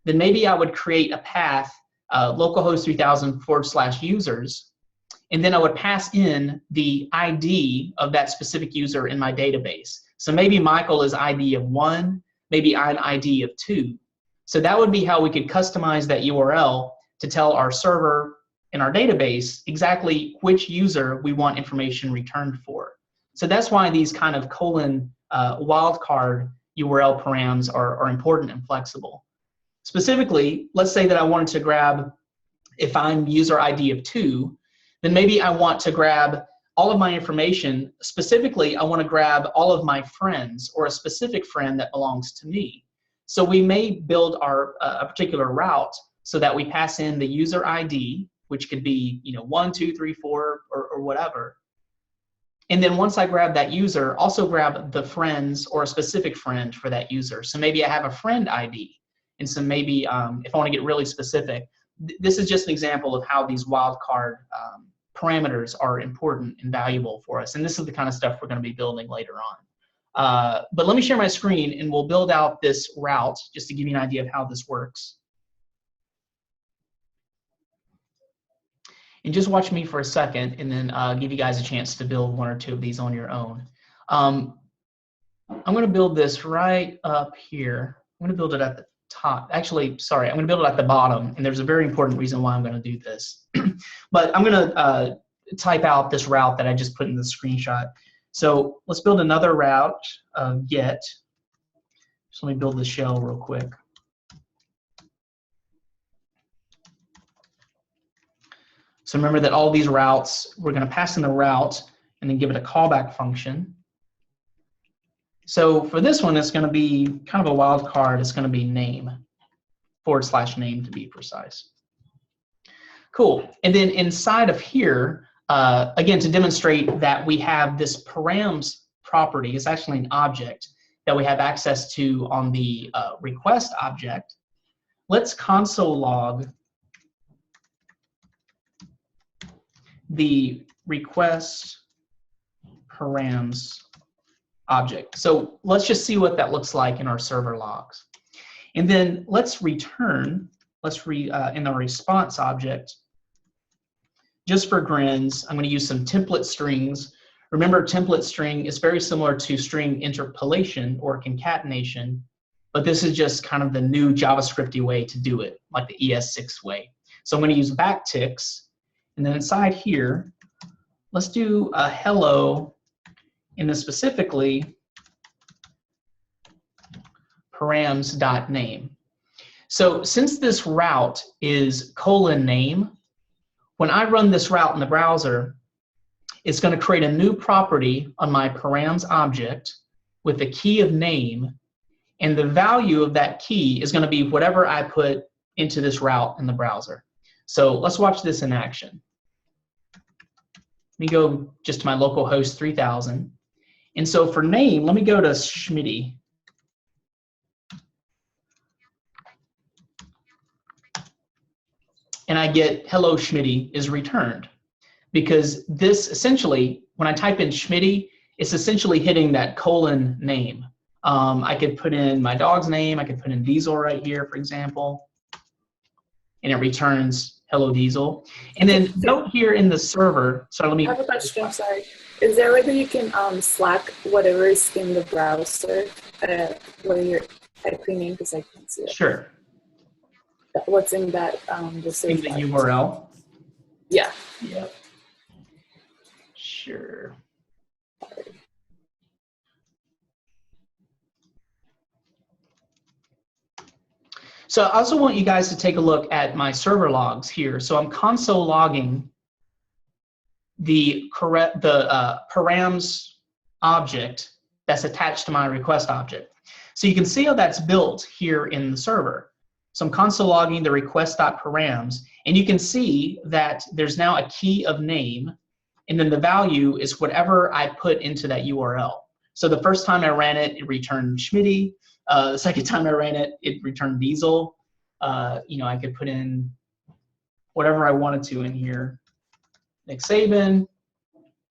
then maybe I would create a path, localhost 3000 /users, and then I would pass in the ID of that specific user in my database. So maybe Michael is ID of 1, maybe I'm ID of 2. So that would be how we could customize that URL to tell our server in our database exactly which user we want information returned for. So that's why these kind of colon wildcard URL params are important and flexible. Specifically, let's say that I wanted to grab, if I'm user ID of 2, then maybe I want to grab all of my information. Specifically, I want to grab all of my friends or a specific friend that belongs to me. So we may build our a particular route so that we pass in the user ID, which could be 1, 2, 3, 4, or whatever. And then once I grab that user, also grab the friends or a specific friend for that user. So maybe I have a friend ID. And so maybe if I want to get really specific, this is just an example of how these wildcard parameters are important and valuable for us. And this is the kind of stuff we're going to be building later on. But let me share my screen and we'll build out this route just to give you an idea of how this works. And just watch me for a second and then give you guys a chance to build 1 or 2 of these on your own. I'm going to build this right up here. I'm going to build it at the top. Actually, sorry, I'm going to build it at the bottom. And there's a very important reason why I'm going to do this. But I'm going to type out this route that I just put in the screenshot. So let's build another route of get. So let me build the shell real quick. So remember that all these routes, we're going to pass in the route and then give it a callback function. So for this one, it's going to be kind of a wild card. It's going to be name, /name to be precise. Cool. And then inside of here, again, to demonstrate that we have this params property, it's actually an object that we have access to on the request object. Let's console log the request params object. So let's just see what that looks like in our server logs. And then let's return, in the response object, just for grins, I'm going to use some template strings. Remember, template string is very similar to string interpolation or concatenation, but this is just kind of the new JavaScripty way to do it, like the ES6 way. So I'm going to use backticks, and then inside here, let's do a hello, and then specifically params.name. So since this route is :name, when I run this route in the browser, it's going to create a new property on my params object with a key of name, and the value of that key is going to be whatever I put into this route in the browser. So let's watch this in action. Let me go just to my localhost 3000. And so for name, let me go to Schmitty. And I get hello Schmitty is returned. Because this essentially, when I type in Schmitty, it's essentially hitting that :name. I could put in my dog's name. I could put in Diesel right here, for example. And it returns hello Diesel. And then note here in the server, so let me. I have a question, I'm sorry. Is there a way that you can Slack whatever is in the browser where you're typing in, because I can't see it? Sure. What's in that just In the URL? Yeah. Yep. Sure. So I also want you guys to take a look at my server logs here. So I'm console logging the params object that's attached to my request object. So you can see how that's built here in the server. So I'm console logging the request.params, and you can see that there's now a key of name, and then the value is whatever I put into that URL. So the first time I ran it, it returned Schmitty. The second time I ran it, it returned Diesel. You know, I could put in whatever I wanted to in here. Nick Saban,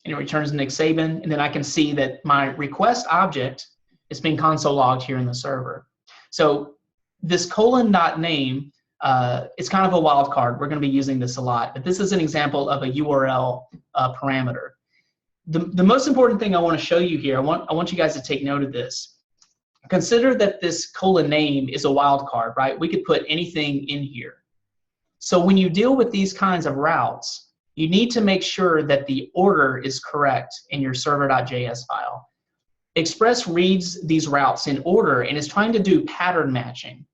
and it returns Nick Saban. And then I can see that my request object is being console logged here in the server. So this :name, it's kind of a wild card. We're going to be using this a lot. But this is an example of a URL parameter. The most important thing I want to show you here, I want you guys to take note of this. Consider that this :name is a wild card, right? We could put anything in here. So when you deal with these kinds of routes, you need to make sure that the order is correct in your server.js file. Express reads these routes in order and is trying to do pattern matching.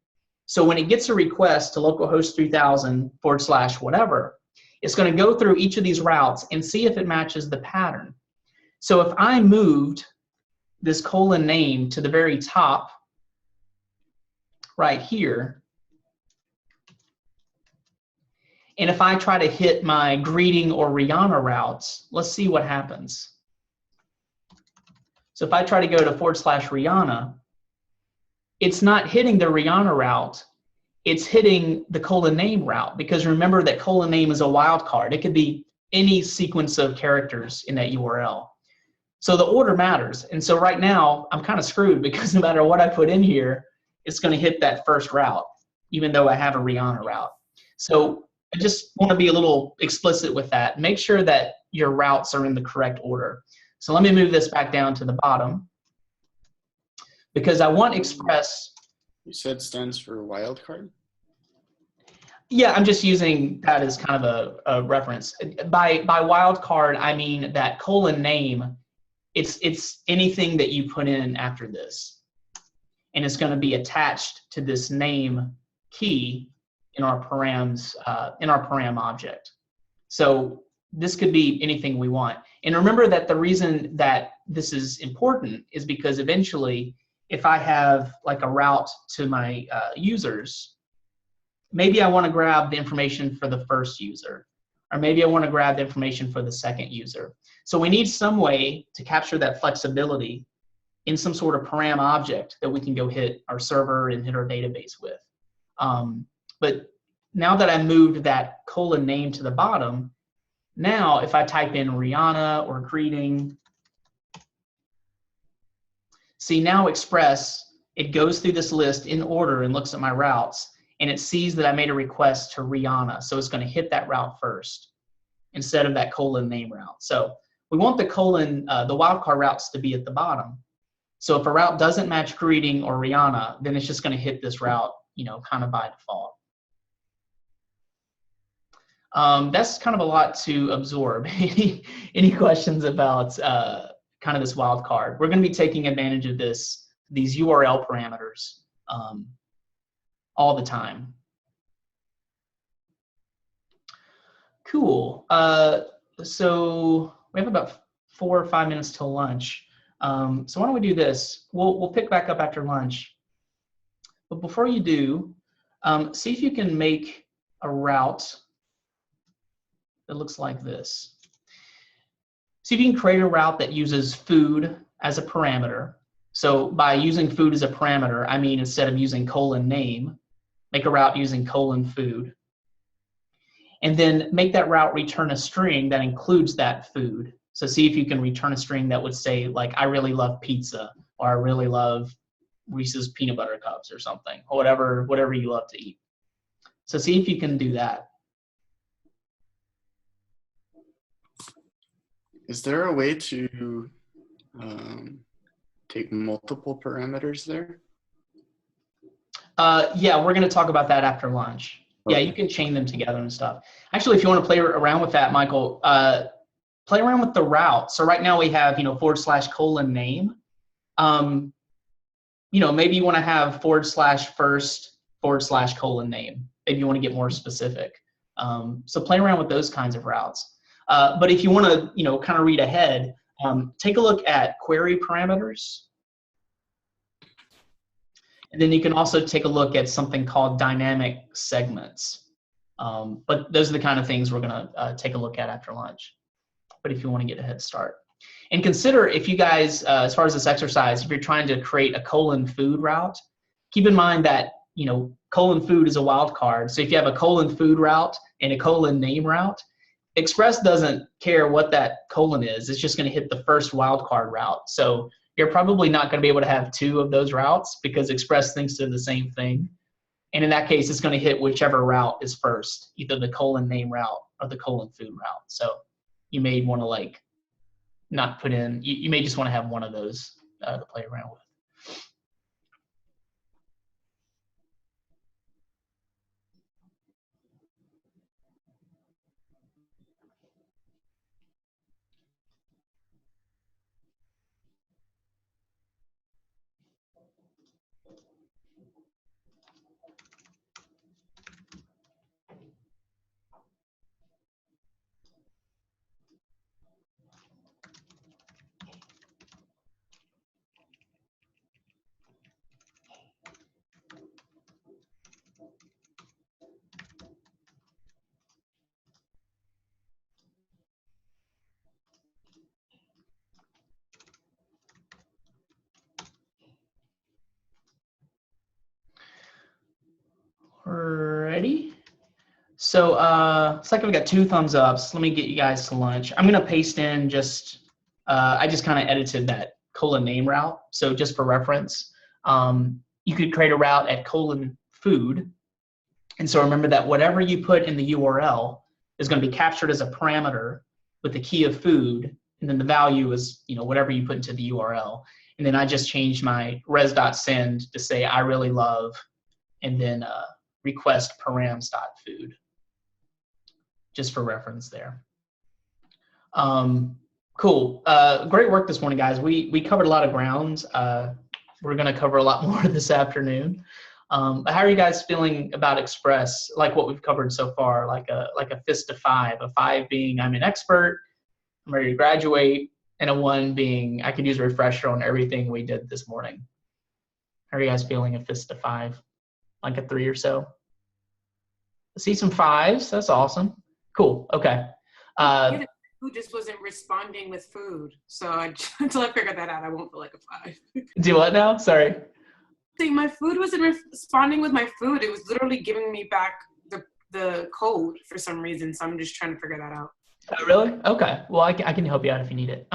So when it gets a request to localhost 3000 / whatever, it's going to go through each of these routes and see if it matches the pattern. So if I moved this :name to the very top right here, and if I try to hit my greeting or Rihanna routes, let's see what happens. So if I try to go to / Rihanna, it's not hitting the Rihanna route, it's hitting the :name route, because remember that :name is a wildcard. It could be any sequence of characters in that URL. So the order matters. And so right now, I'm kind of screwed because no matter what I put in here, it's going to hit that first route, even though I have a Rihanna route. So I just want to be a little explicit with that. Make sure that your routes are in the correct order. So let me move this back down to the bottom, because I want Express. You said stands for wildcard? Yeah, I'm just using that as kind of a reference. By wildcard, I mean that :name, it's anything that you put in after this. And it's going to be attached to this name key in our params, in our param object. So this could be anything we want. And remember that the reason that this is important is because eventually, if I have like a route to my users, maybe I want to grab the information for the first user, or maybe I want to grab the information for the second user. So we need some way to capture that flexibility in some sort of param object that we can go hit our server and hit our database with. But now that I moved that :name to the bottom, now if I type in Rihanna or greeting, see now Express, it goes through this list in order and looks at my routes, and it sees that I made a request to Rihanna, so it's going to hit that route first. instead of that colon name route. So we want the colon, the wildcard routes to be at the bottom. So if a route doesn't match greeting or Rihanna, then it's just going to hit this route, kind of by default. That's kind of a lot to absorb. Any questions about kind of this wildcard? We're going to be taking advantage of these URL parameters all the time. Cool. So we have about 4 or 5 minutes till lunch. So why don't we do this? We'll pick back up after lunch. But before you do, see if you can make a route that looks like this. See if you can create a route that uses food as a parameter. So by using food as a parameter, I mean instead of using colon name, make a route using colon food. And then make that route return a string that includes that food. So see if you can return a string that would say, like, I really love pizza, or I really love Reese's peanut butter cups or something, or whatever you love to eat. So see if you can do that. Is there a way to take multiple parameters there? Yeah, we're going to talk about that after lunch. Okay. Yeah, you can chain them together and stuff. Actually, if you want to play around with that, Michael, play around with the route. So right now we have, /colon name. Maybe you want to have /first /colon name. Maybe you want to get more specific. So play around with those kinds of routes. But if you want to, kind of read ahead, take a look at query parameters. And then you can also take a look at something called dynamic segments. But those are the kind of things we're going to take a look at after lunch. But if you want to get a head start. And consider if you guys, as far as this exercise, if you're trying to create a colon food route, keep in mind that, colon food is a wild card. So if you have a colon food route and a colon name route, Express doesn't care what that colon is. It's just going to hit the first wildcard route. So you're probably not going to be able to have 2 of those routes because Express thinks they're the same thing. And in that case, it's going to hit whichever route is first, either the colon name route or the colon food route. So you may want to not put in, you may just want to have one of those to play around with. Alrighty. So it's like I've got 2 thumbs ups. Let me get you guys to lunch. I'm going to paste in I just kind of edited that colon name route. So just for reference, you could create a route at colon food. And so remember that whatever you put in the URL is going to be captured as a parameter with the key of food. And then the value is, whatever you put into the URL. And then I just changed my res.send to say, I really love, and then request params.food, just for reference there. Cool. Great work this morning, guys. We covered a lot of grounds. We're going to cover a lot more this afternoon. How are you guys feeling about Express, like what we've covered so far, like a fist of 5, a 5 being I'm an expert, I'm ready to graduate, and a 1 being I could use a refresher on everything we did this morning. How are you guys feeling, a fist of 5? Like a 3 or so? I see some 5s. That's awesome. Cool. Okay. Who just wasn't responding with food. So until I figure that out, I won't feel like a 5. Do what now? Sorry. See, my food wasn't responding with my food. It was literally giving me back the code for some reason. So I'm just trying to figure that out. Oh, really? Okay. Well, I can help you out if you need it.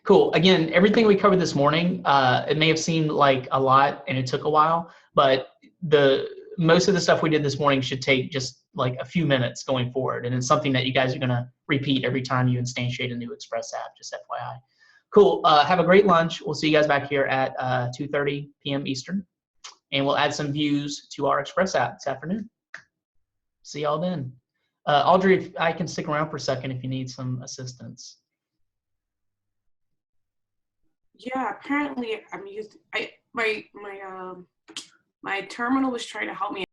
Cool. Again, everything we covered this morning, it may have seemed like a lot and it took a while, but the most of the stuff we did this morning should take just like a few minutes going forward. And it's something that you guys are going to repeat every time you instantiate a new Express app, just FYI. Cool. Have a great lunch. We'll see you guys back here at 2:30 p.m. Eastern. And we'll add some views to our Express app this afternoon. See y'all then. Audrey, if I can stick around for a second if you need some assistance. Yeah, apparently I'm used. My terminal was trying to help me